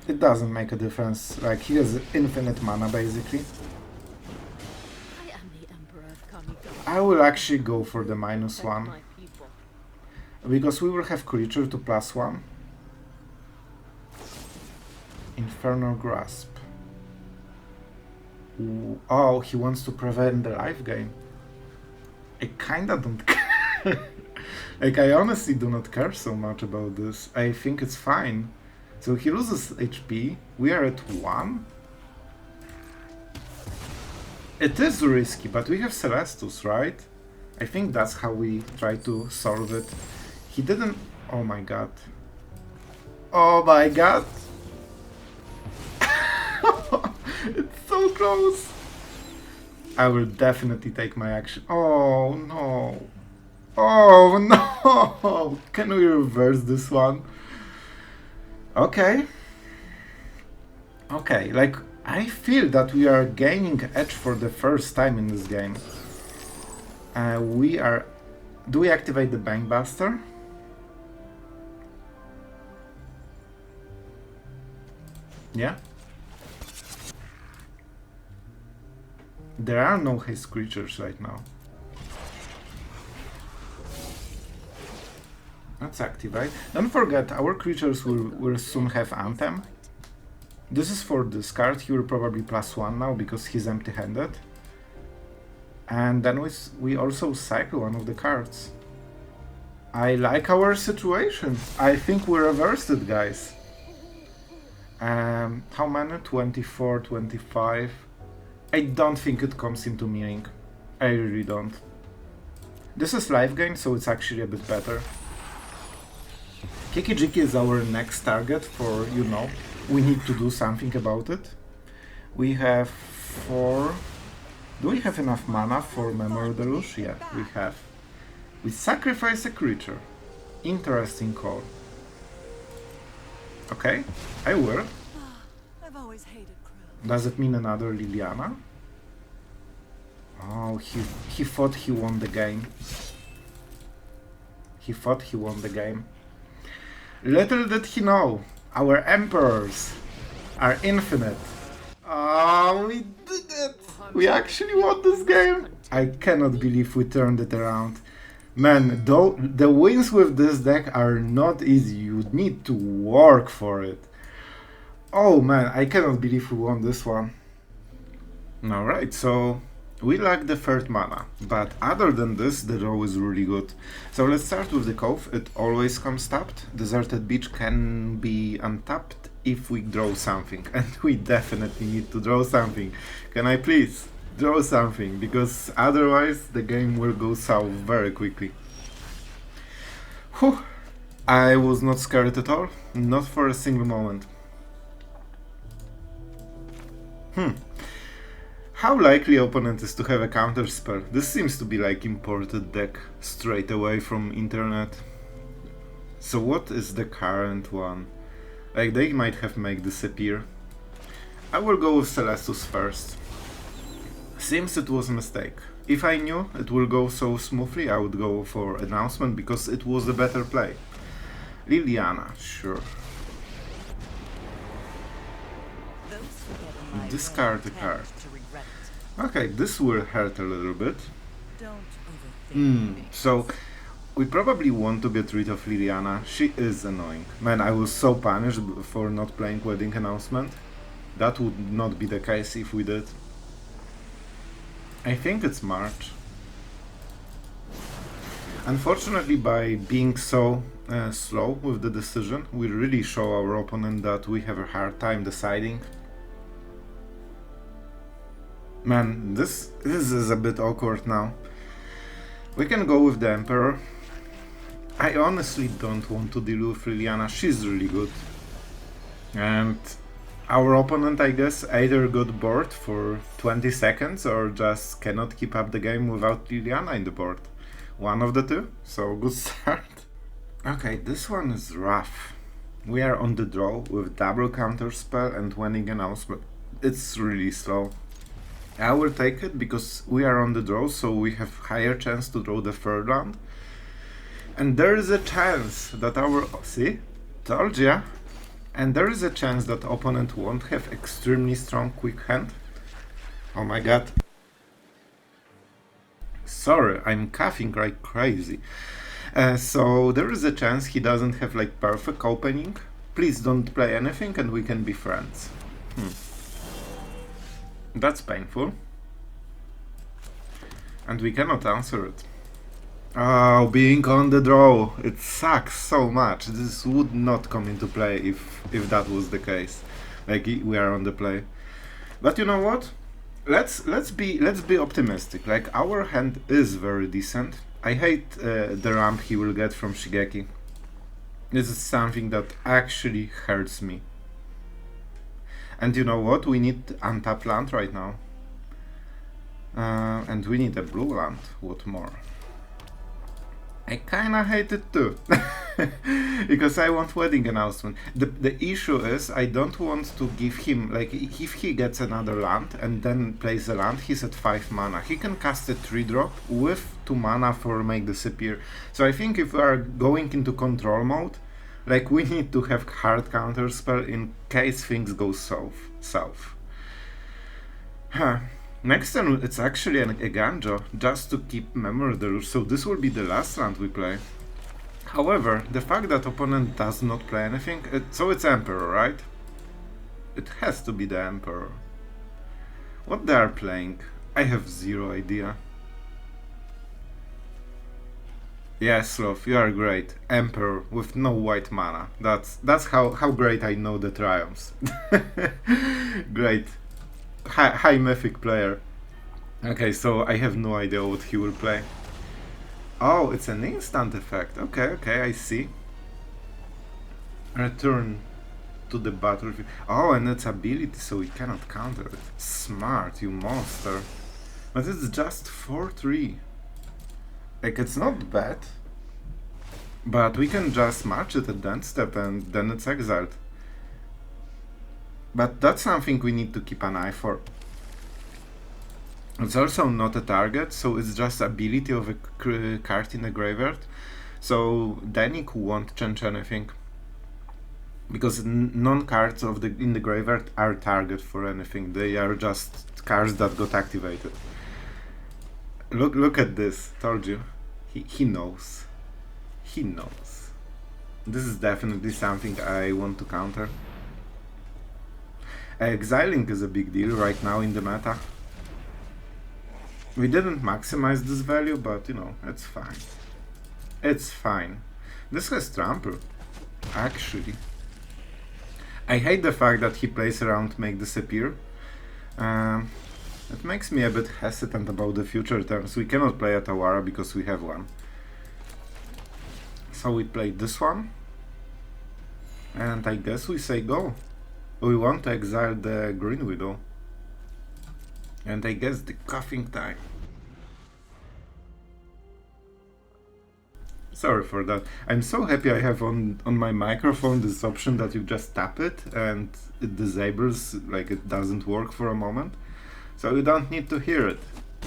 It doesn't make a difference, like he has infinite mana basically. I am the Emperor of Kamiko. I will actually go for the -1. Because we will have creature to +1. Infernal Grasp. Ooh. Oh, he wants to prevent the life gain. I kinda don't care. Like, I honestly do not care so much about this. I think it's fine. So he loses HP. We are at 1. It is risky, but we have Celestus, right? I think that's how we try to solve it. He didn't... Oh my god. Oh my god! It's so close! I will definitely take my action. Oh no! Oh no! Can we reverse this one? Okay. Okay, like, I feel that we are gaining edge for the first time in this game. We are... Do we activate the Bankbuster? Yeah. There are no haste creatures right now. Let's activate. Don't forget, our creatures will soon have Anthem. This is for this card. He will probably +1 now because he's empty-handed. And then we also cycle one of the cards. I like our situation. I think we reversed it, guys. How many? 24, 25. I don't think it comes into meaning. I really don't. This is life gain, so it's actually a bit better. Kiki-Jiki is our next target for, you know, we need to do something about it. We have 4... Do we have enough mana for Memory Deluge? Yeah, we have. We sacrifice a creature. Interesting call. Okay, I will. I've always hated Krill. Does it mean another Lilliana? Oh, he thought he won the game. He thought he won the game. Little did he know, our emperors are infinite. Oh, we did it! We actually won this game! I cannot believe we turned it around. Man, though the wins with this deck are not easy, you need to work for it. Oh man, I cannot believe we won this one. Alright, so We lack the third mana, but other than this, the draw is really good. So let's start with the Cove. It always comes tapped. Deserted Beach can be untapped if we draw something, and we definitely need to draw something. Can I please draw something? Because otherwise the game will go south very quickly. Whew. I was not scared at all, not for a single moment. How likely opponent is to have a counterspell? This seems to be like imported deck straight away from internet. So what is the current one? Like they might have made disappear. I will go with Celestus first. Seems it was a mistake. If I knew it will go so smoothly, I would go for announcement because it was a better play. Lilliana, sure. Discard a card. Okay, this will hurt a little bit. So we probably want to get rid of Lilliana. She is annoying. Man, I was so punished for not playing Wedding Announcement. That would not be the case if we did. I think it's March. Unfortunately, by being so slow with the decision, we really show our opponent that we have a hard time deciding. Man, this is a bit awkward now. We can go with the Emperor. I honestly don't want to deal with Lilliana, she's really good. And our opponent, I guess, either got bored for 20 seconds or just cannot keep up the game without Lilliana in the board. One of the two, so good start. Okay, this one is rough. We are on the draw with double counterspell and Wedding Announcement. It's really slow. I will take it because we are on the draw, so we have higher chance to draw the third round. And there is a chance that our... See? Told ya! And there is a chance that opponent won't have extremely strong quick hand. Oh my god. Sorry, I'm coughing like crazy. So there is a chance he doesn't have like perfect opening. Please don't play anything and we can be friends. That's painful. And we cannot answer it. Oh, being on the draw, it sucks so much. This would not come into play if that was the case. Like we are on the play. But you know what? Let's be optimistic. Like our hand is very decent. I hate the ramp he will get from Shigeki. This is something that actually hurts me. And you know what? We need untap land right now. And we need a blue land. What more? I kinda hate it too. Because I want Wedding Announcement. The issue is I don't want to give him, like, if he gets another land and then plays a land, he's at 5 mana. He can cast a 3-drop with 2 mana for Make Disappear. So I think if we are going into control mode, like, we need to have hard counterspell in case things go south. Next turn it's actually a Ganjo, just to keep Memory Deluge, so this will be the last round we play. However, the fact that opponent does not play anything, so it's Emperor, right? It has to be the Emperor. What they are playing? I have zero idea. Yeah, Sloth, you are great. Emperor with no white mana. That's how great I know the triumphs. Great. High mythic player. Okay, so I have no idea what he will play. Oh, it's an instant effect. Okay, I see. Return to the battlefield. Oh, and its ability, so we cannot counter it. Smart, you monster. But it's just 4-3. Like, it's not bad. But we can just match it at that step and then it's exiled. But that's something we need to keep an eye for. It's also not a target, so it's just ability of a card in the graveyard. So Dennick won't change anything. Because non-cards of in the graveyard are target for anything. They are just cards that got activated. Look at this, told you. He knows. He knows. This is definitely something I want to counter. Exiling is a big deal right now in the meta. We didn't maximize this value, but you know, it's fine. It's fine. This has trample, actually. I hate the fact that he plays around make disappear. It makes me a bit hesitant about the future turns. We cannot play a Tawara because we have one. So we played this one. And I guess we say go. We want to exile the Green Widow. And I guess the coughing time. Sorry for that. I'm so happy I have on my microphone this option that you just tap it and it disables, like it doesn't work for a moment. So you don't need to hear it.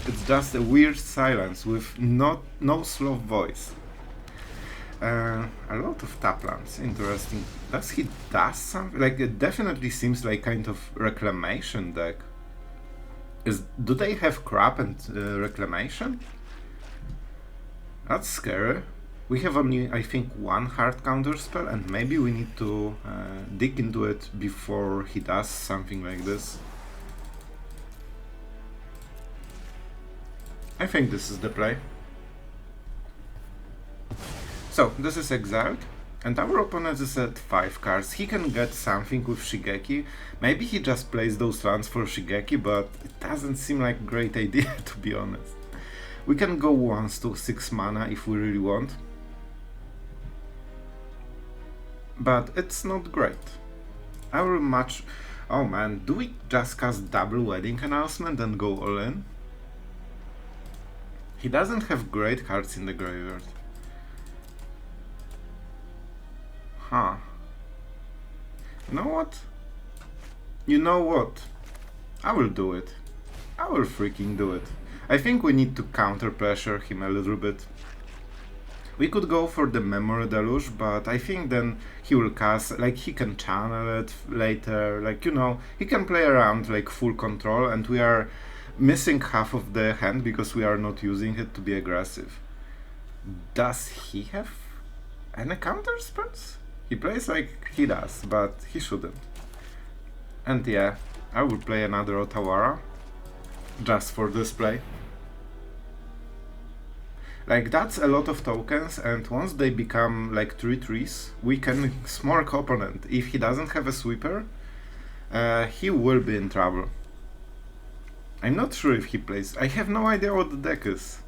It's just a weird silence with no Sloth voice. A lot of taplands, interesting. Does he does something? Like it definitely seems like kind of reclamation deck. Do they have crap and reclamation? That's scary. We have only, I think, one hard counterspell, and maybe we need to dig into it before he does something like this. I think this is the play. So, this is exiled, and our opponent is at 5 cards. He can get something with Shigeki. Maybe he just plays those lands for Shigeki, but it doesn't seem like a great idea, to be honest. We can go once to 6 mana if we really want. But it's not great. Our match... Oh man, do we just cast double wedding announcement and go all in? He doesn't have great cards in the graveyard. Huh. You know what? You know what? I will do it. I will freaking do it. I think we need to counter pressure him a little bit. We could go for the Memory Deluge, but I think then he will cast, like he can channel it later, like you know, he can play around like full control, and we are missing half of the hand because we are not using it to be aggressive. Does he have any counter spells? He plays like he does, but he shouldn't. And yeah, I will play another Otawara just for display. Like that's a lot of tokens, and once they become like 3/3s, we can smork opponent. If he doesn't have a sweeper, he will be in trouble. I'm not sure if he plays. I have no idea what the deck is.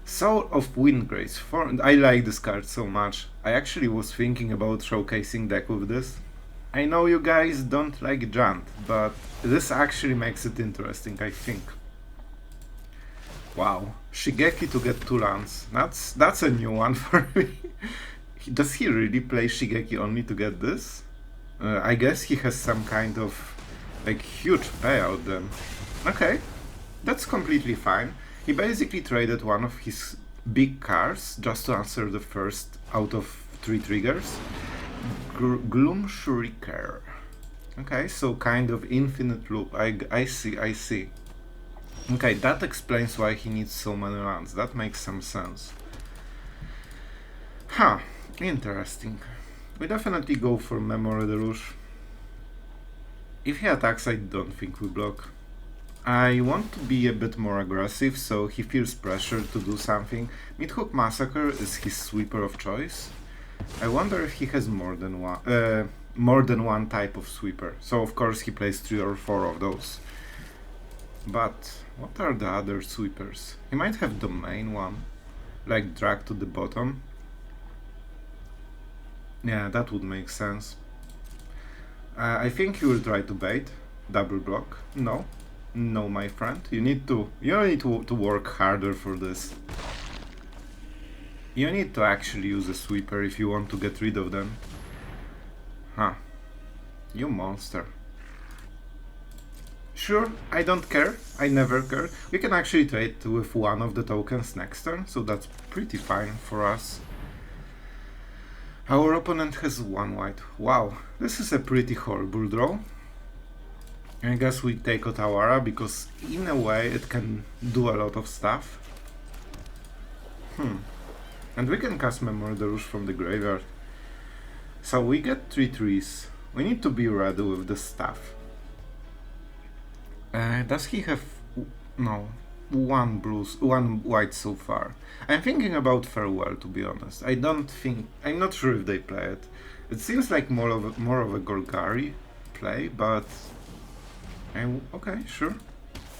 Soul of Windgrace. I like this card so much. I actually was thinking about showcasing deck with this. I know you guys don't like Jant, but this actually makes it interesting, I think. Wow, Shigeki to get 2 lands. That's a new one for me. Does he really play Shigeki only to get this? I guess he has some kind of like huge payout then. Okay, that's completely fine. He basically traded one of his big cards just to answer the first out of 3 triggers. Gloom Shrieker. Okay, so kind of infinite loop. I see. Okay, that explains why he needs so many lands. That makes some sense. Huh, interesting. We definitely go for Memory Deluge. If he attacks, I don't think we block. I want to be a bit more aggressive, so he feels pressure to do something. Midhook Massacre is his sweeper of choice. I wonder if he has more than one type of sweeper. So of course he plays 3 or 4 of those. But what are the other sweepers? He might have domain one, like drag to the bottom. Yeah, that would make sense. I think he will try to bait, double block. No, my friend. You need to work harder for this. You need to actually use a sweeper if you want to get rid of them. Huh. You monster. Sure, I don't care. I never care. We can actually trade with one of the tokens next turn, so that's pretty fine for us. Our opponent has 1 white. Wow, this is a pretty horrible draw. I guess we take Otawara because in a way it can do a lot of stuff. And we can cast Memory Deluge from the graveyard. So we get 3 trees. We need to be ready with the stuff. Does he have No, one blues, one white so far. I'm thinking about Farewell, to be honest. I'm not sure if they play it. It seems like more of a Golgari play, but okay, sure.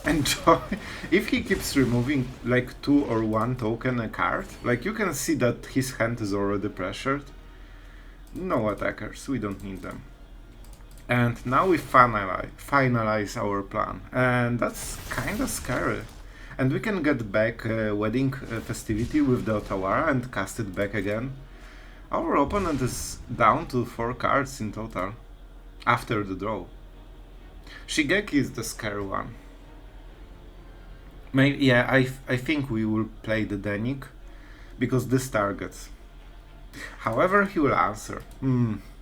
Enjoy. If he keeps removing like 2 or 1 token a card, like you can see that his hand is already pressured. No attackers, we don't need them. And now we finalize our plan, and that's kinda scary. And we can get back Wedding Festivity with the Otawara and cast it back again. Our opponent is down to 4 cards in total, after the draw. Shigeki is the scary one. Maybe, yeah, I think we will play the Dennick, because this targets. However, he will answer.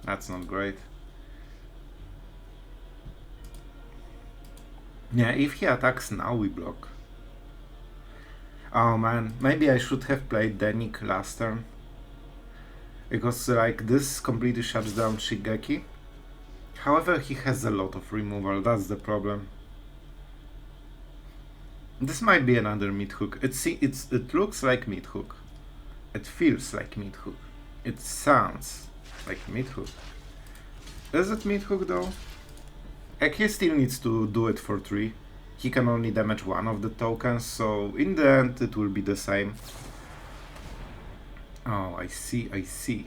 That's not great. Yeah, if he attacks now, we block. Oh man, maybe I should have played Dennick last turn. Because like this completely shuts down Shigeki. However, he has a lot of removal, that's the problem. This might be another mid-hook. It looks like mid-hook. It feels like mid-hook. It sounds like mid-hook. Is it mid-hook though? Like, he still needs to do it for 3. He can only damage 1 of the tokens, so in the end it will be the same. Oh, I see.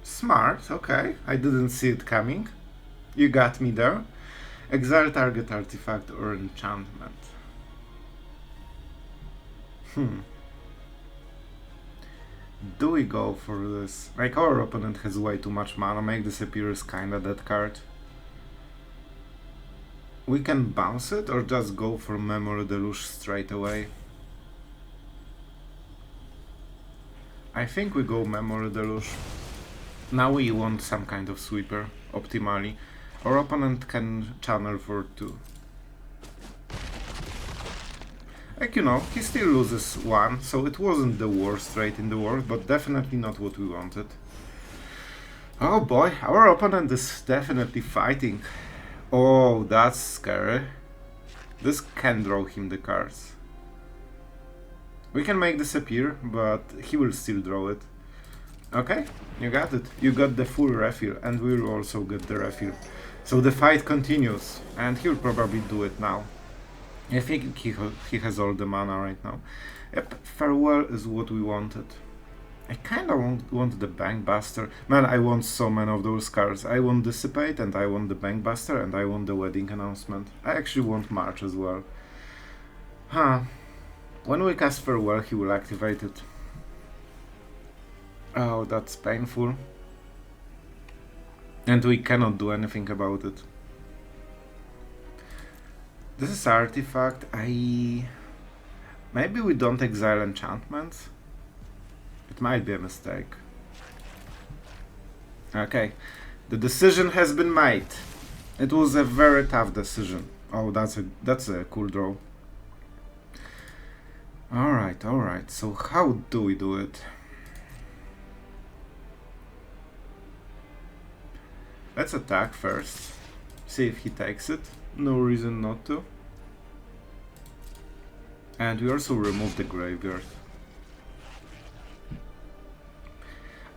Smart, okay. I didn't see it coming. You got me there. Exile target artifact or enchantment. Do we go for this? Like, our opponent has way too much mana, make Disappear is kinda dead card. We can bounce it or just go for Memory Deluge straight away. I think we go Memory Deluge. Now we want some kind of sweeper, optimally. Our opponent can channel for 2. Like, you know, he still loses 1, so it wasn't the worst rate in the world, but definitely not what we wanted. Oh boy, our opponent is definitely fighting. Oh, that's scary. This can draw him the cards. We can make this appear, but he will still draw it. Okay, you got it. You got the full refill, and we will also get the refill. So the fight continues, and he'll probably do it now. I think he has all the mana right now. Yep, Farewell is what we wanted. I kinda want the Bankbuster. Man, I want so many of those cards. I want Dissipate, and I want the Bankbuster, and I want the Wedding Announcement. I actually want March as well. When we cast Farewell, he will activate it. Oh, that's painful. And we cannot do anything about it. This is artifact. Maybe we don't exile enchantments? It might be a mistake. Okay, the decision has been made. It was a very tough decision. Oh, that's a cool draw. Alright, so how do we do it? Let's attack first. See if he takes it. No reason not to. And we also remove the graveyard.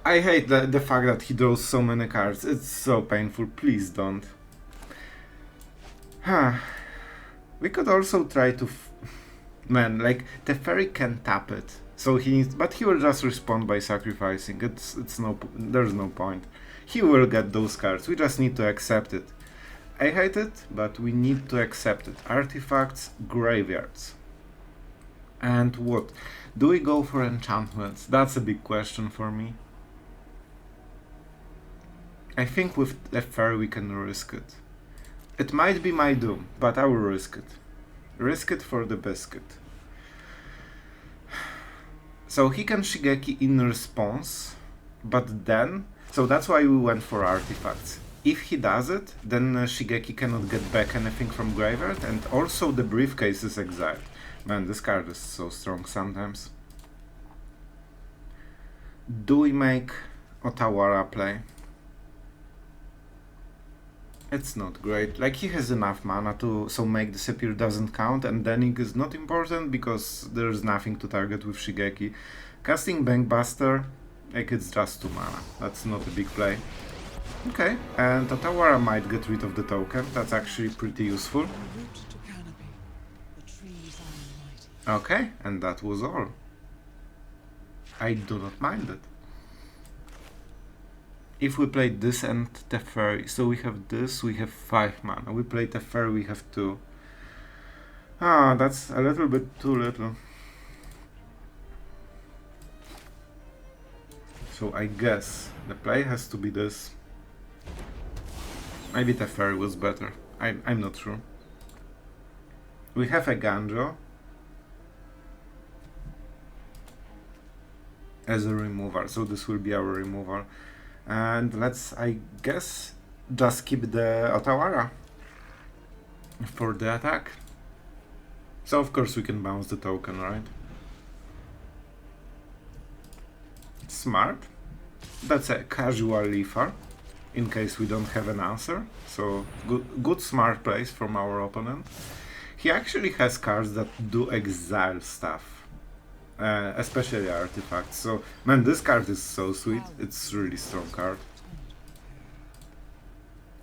I hate the fact that he draws so many cards. It's so painful. Please don't. We could also try to... Man, like, Teferi can tap it. So he needs... But he will just respond by sacrificing. There's no point. He will get those cards. We just need to accept it. I hate it, but we need to accept it. Artifacts, graveyards. And what? Do we go for enchantments? That's a big question for me. I think with Teferi we can risk it. It might be my doom, but I will risk it. Risk it for the biscuit. So he can Shigeki in response, but then... So that's why we went for artifacts. If he does it, then Shigeki cannot get back anything from graveyard, and also the briefcase is exiled. Man, this card is so strong sometimes. Do we make Otawara play? It's not great. Like, he has enough mana to so make disappear doesn't count, and Dennick is not important because there's nothing to target with Shigeki. Casting Bankbuster, like, it's just 2 mana. That's not a big play. Okay, and Otawara might get rid of the token. That's actually pretty useful. Okay, and that was all. I do not mind it. If we play this and Teferi, so we have this, we have 5 mana. We play Teferi, we have 2. Ah, that's a little bit too little. So I guess the play has to be this. Maybe Teferi was better. I'm not sure. We have a Ganjo as a removal, so this will be our removal. And let's, I guess, just keep the Otawara for the attack. So of course we can bounce the token, right? Smart. That's a casual leafer, in case we don't have an answer. So good smart plays from our opponent. He actually has cards that do exile stuff. Especially artifacts. So, man, this card is so sweet. It's really strong card.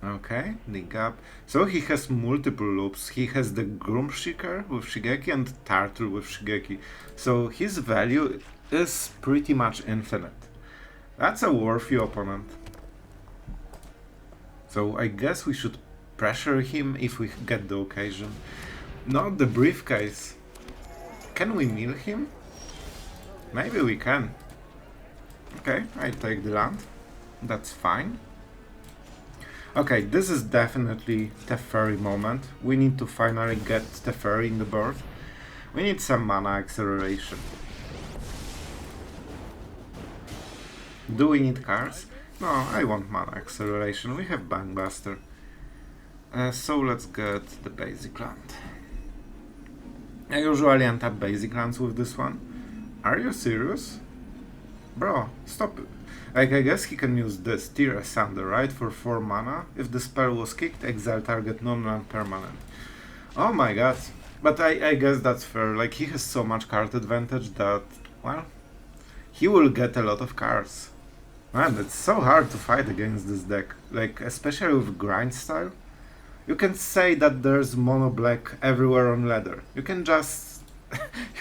Okay, dig up. So he has multiple loops. He has the Groomseeker with Shigeki and Turtle with Shigeki. So his value is pretty much infinite. That's a worthy opponent. So I guess we should pressure him if we get the occasion. Not the briefcase. Can we mill him? Maybe we can. Okay, I take the land. That's fine. Okay, this is definitely Teferi moment. We need to finally get Teferi in the board. We need some mana acceleration. Do we need cards? No, I want mana acceleration. We have Bankbuster. So let's get the basic land. I usually untap basic lands with this one. Are you serious? Bro, stop it. Like, I guess he can use this Tear Asunder, right? For 4 mana. If the spell was kicked, exile target non-land permanent. Oh my god. But I guess that's fair. Like, he has so much card advantage that, well, he will get a lot of cards. Man, it's so hard to fight against this deck. Like, especially with grind style. You can say that there's mono black everywhere on ladder. You can just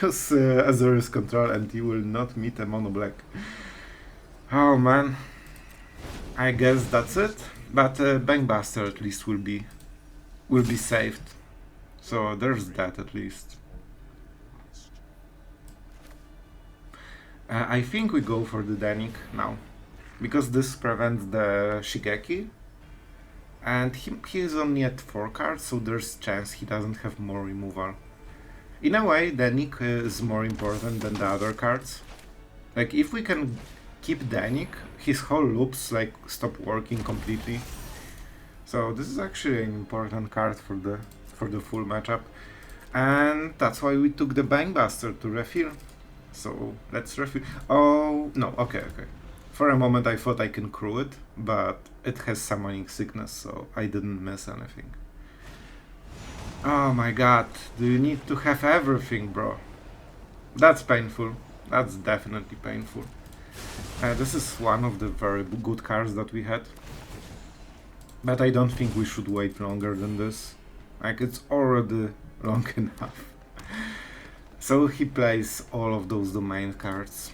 use Azorius control and you will not meet a mono black. Oh man, I guess that's it. But Bankbuster at least will be saved. So there's that at least. I think we go for the Dennick now, because this prevents the Shigeki. And he is only at 4 cards, so there's chance he doesn't have more removal. In a way, Dennick is more important than the other cards. Like, if we can keep Dennick, his whole loops like stop working completely. So this is actually an important card for the full matchup. And that's why we took the Bankbuster to refill. So let's refill. Oh no, okay. For a moment I thought I can crew it, but it has summoning sickness, so I didn't miss anything. Oh my god, do you need to have everything, bro? That's painful. That's definitely painful. This is one of the very good cards that we had. But I don't think we should wait longer than this. Like, it's already long enough. So he plays all of those domain cards.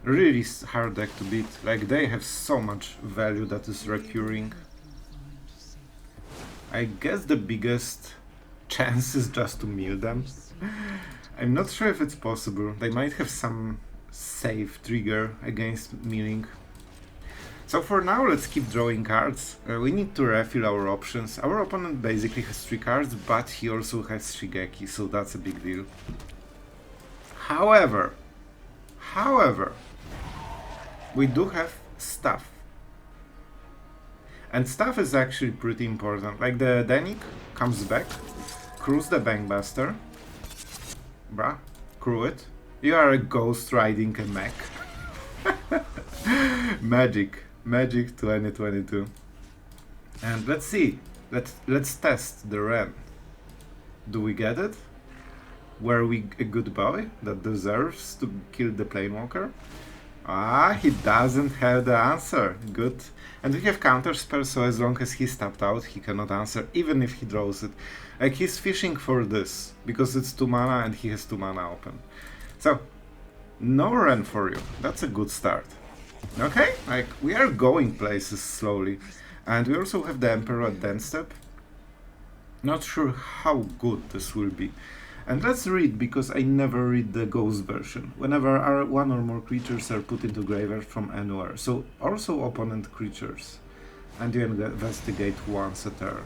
Really hard deck to beat. Like, they have so much value that is recurring. I guess the biggest chance is just to mill them. I'm not sure if it's possible. They might have some save trigger against milling. So for now, let's keep drawing cards. We need to refill our options. Our opponent basically has 3 cards, but he also has Shigeki, so that's a big deal. However, we do have stuff. And stuff is actually pretty important. Like, the Dennick comes back, crews the Bankbuster. Bruh, crew it. You are a ghost riding a mech. Magic 2022. And let's see. Let's test the Ren. Do we get it? Were we a good boy that deserves to kill the Planewalker? Ah, he doesn't have the answer. Good. And we have counterspells, so as long as he's tapped out, he cannot answer, even if he draws it. Like, he's fishing for this, because it's 2 mana and he has 2 mana open. So, no Ren for you. That's a good start. Okay, like, we are going places slowly. And we also have the Emperor at Dance Step. Not sure how good this will be. And let's read, because I never read the Ghost version. Whenever one or more creatures are put into graveyard from anywhere. So also opponent creatures. And you investigate once a turn.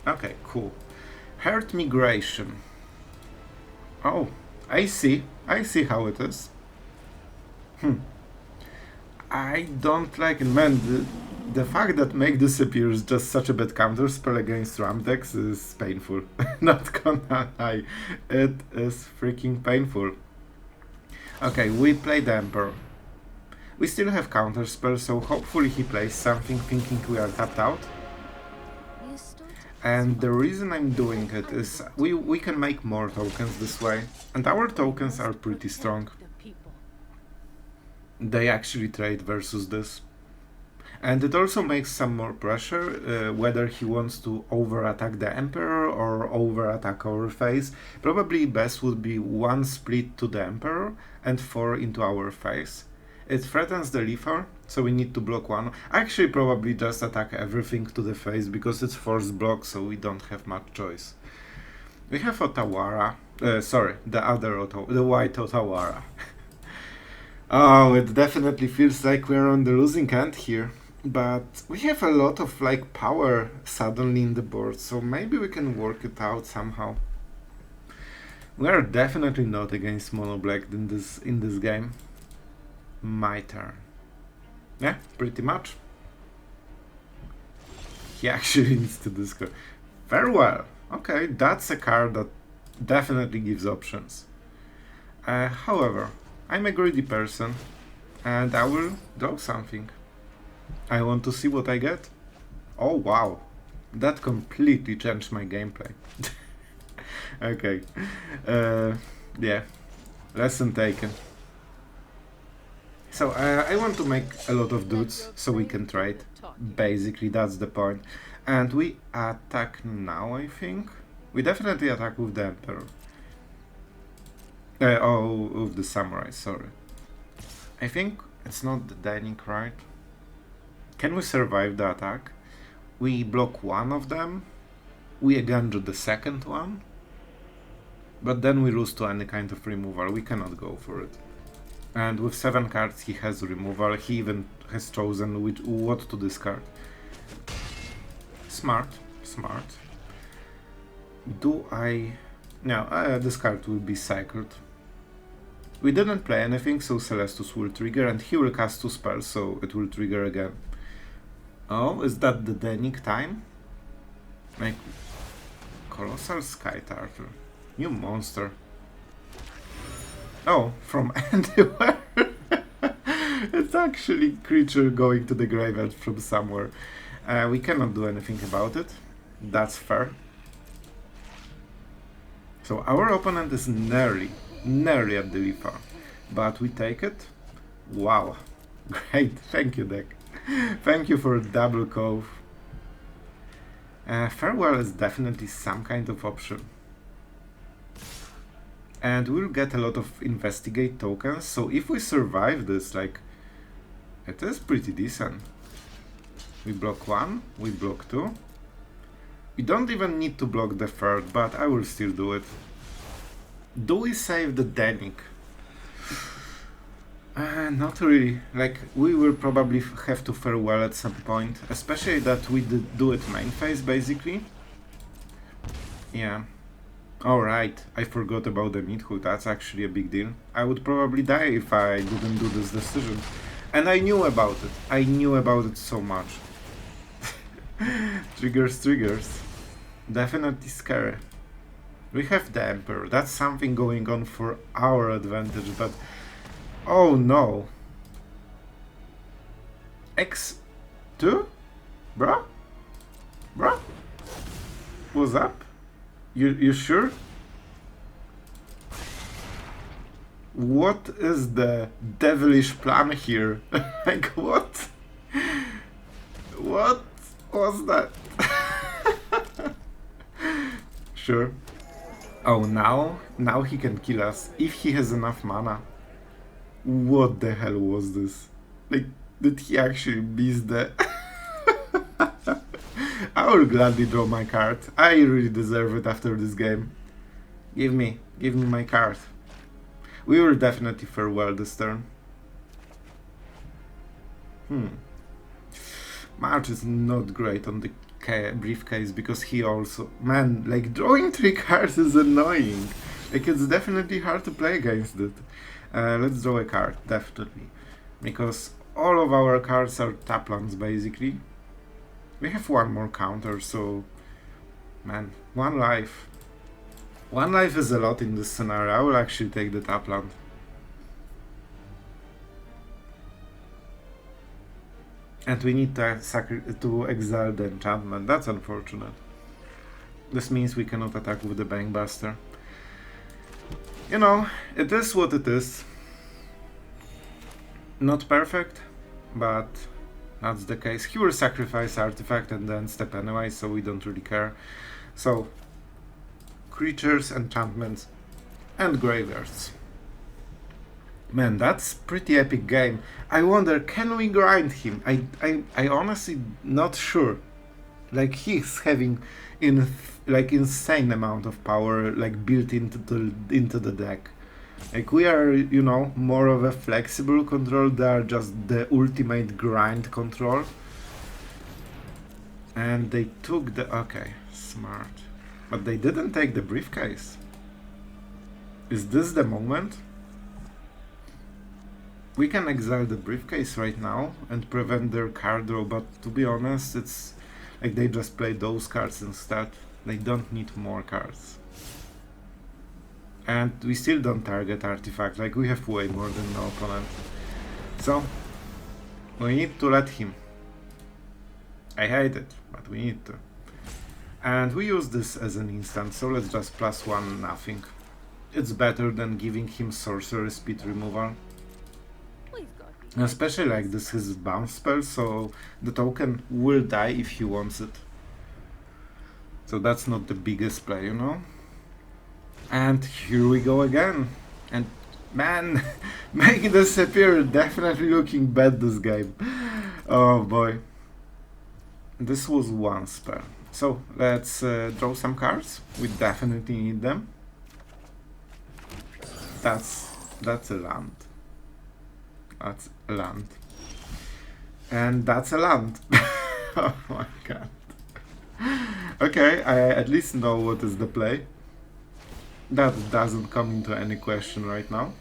Okay, cool. Herd Migration. Oh, I see. I see how it is. I don't like it. Man, the fact that Make Disappear is just such a bad counterspell against ramp decks is painful. Not gonna lie. It is freaking painful. Okay, we play the Emperor. We still have counterspell, so hopefully he plays something thinking we are tapped out. And the reason I'm doing it is we can make more tokens this way. And our tokens are pretty strong. They actually trade versus this. And it also makes some more pressure, whether he wants to over-attack the Emperor or over-attack our face. Probably best would be 1 split to the Emperor and 4 into our face. It threatens the Leafer, so we need to block 1. Actually, probably just attack everything to the face, because it's forced block, so we don't have much choice. We have Otawara, the white Otawara. Oh, it definitely feels like we're on the losing end here. But we have a lot of like power suddenly in the board, so maybe we can work it out somehow. We are definitely not against mono black in this game. My turn. Yeah, pretty much. He actually needs to discard. Farewell. Okay, that's a card that definitely gives options. However, I'm a greedy person, and I will draw something. I want to see what I get. Oh wow, that completely changed my gameplay. Okay, yeah, lesson taken. So I want to make a lot of dudes so we can trade. Basically, that's the point. And we attack now, I think. We definitely attack with the Emperor. With the Samurai, sorry. I think it's not the Dennick, right? Can we survive the attack? We block 1 of them. We again do the second one. But then we lose to any kind of removal. We cannot go for it. And with 7 cards he has removal. He even has chosen what to discard. Smart. Smart. Do I... No, this card will be cycled. We didn't play anything, so Celestus will trigger, and he will cast 2 spells, so it will trigger again. Oh, is that the Dennick time? Like, Colossal Sky Turtle. New monster. Oh, from anywhere. It's actually creature going to the graveyard from somewhere. We cannot do anything about it. That's fair. So our opponent is nearly at the Leafer, but we take it. Wow, great! Thank you, deck. Thank you for Double Cove. Farewell is definitely some kind of option. And we'll get a lot of investigate tokens, so if we survive this, like, it is pretty decent. We block 1, we block 2. We don't even need to block the 3rd, but I will still do it. Do we save the Dennick? Not really. Like, we will probably have to farewell at some point, especially that we did do it main phase, basically. Yeah. Alright, I forgot about the Midhood, that's actually a big deal. I would probably die if I didn't do this decision. And I knew about it. I knew about it so much. Triggers. Definitely scary. We have the Emperor. That's something going on for our advantage, but... Oh no. X2? Bro? Bro? What's up? You sure? What is the devilish plan here? Like, what? What was that? Sure. Oh, now he can kill us if he has enough mana. What the hell was this? Like, did he actually miss the... I will gladly draw my card. I really deserve it after this game. Give me my card. We will definitely fare well this turn. March is not great on the briefcase because he also... Man, like, drawing 3 cards is annoying. Like, it's definitely hard to play against it. Let's draw a card, definitely. Because all of our cards are tap lands, basically. We have one more counter, so... Man, 1 life. 1 life is a lot in this scenario. I will actually take the tap land. And we need to exile the enchantment. That's unfortunate. This means we cannot attack with the Bankbuster. You know, it is what it is. Not perfect, but that's the case. He will sacrifice artifact and then step anyway, so we don't really care. So, creatures, enchantments, and graveyards. Man, that's pretty epic game. I wonder, can we grind him? I honestly not sure. Like, he's having insane amount of power like built into the deck. Like, we are, you know, more of a flexible control. They are just the ultimate grind control. And they took the... Okay, smart. But they didn't take the briefcase. Is this the moment? We can exile the briefcase right now and prevent their card draw, but to be honest, it's like they just play those cards instead. They don't need more cards. And we still don't target artifact, like we have way more than no opponent. So, we need to let him. I hate it, but we need to. And we use this as an instant, so let's just +1 nothing. It's better than giving him sorcery speed removal. Especially like this is bounce spell, so the token will die if he wants it. So that's not the biggest play, you know? And here we go again. And man, making this appear, definitely looking bad this game. Oh boy. This was 1 spell. So let's draw some cards. We definitely need them. That's a land. That's a land. And that's a land. Oh my god. Okay, I at least know what is the play. That doesn't come into any question right now.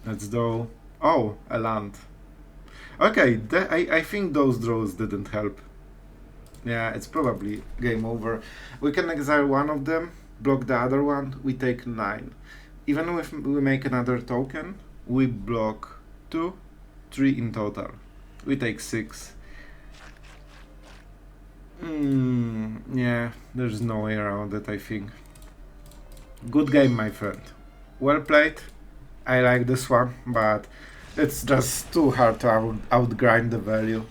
Let's do... Oh, a land. Okay, I think those draws didn't help. Yeah, it's probably game over. We can exile one of them, block the other one, we take 9. Even if we make another token, we block 2, 3 in total. We take 6. Yeah, there's no way around it, I think. Good game, my friend. Well played. I like this one, but it's just too hard to outgrind the value.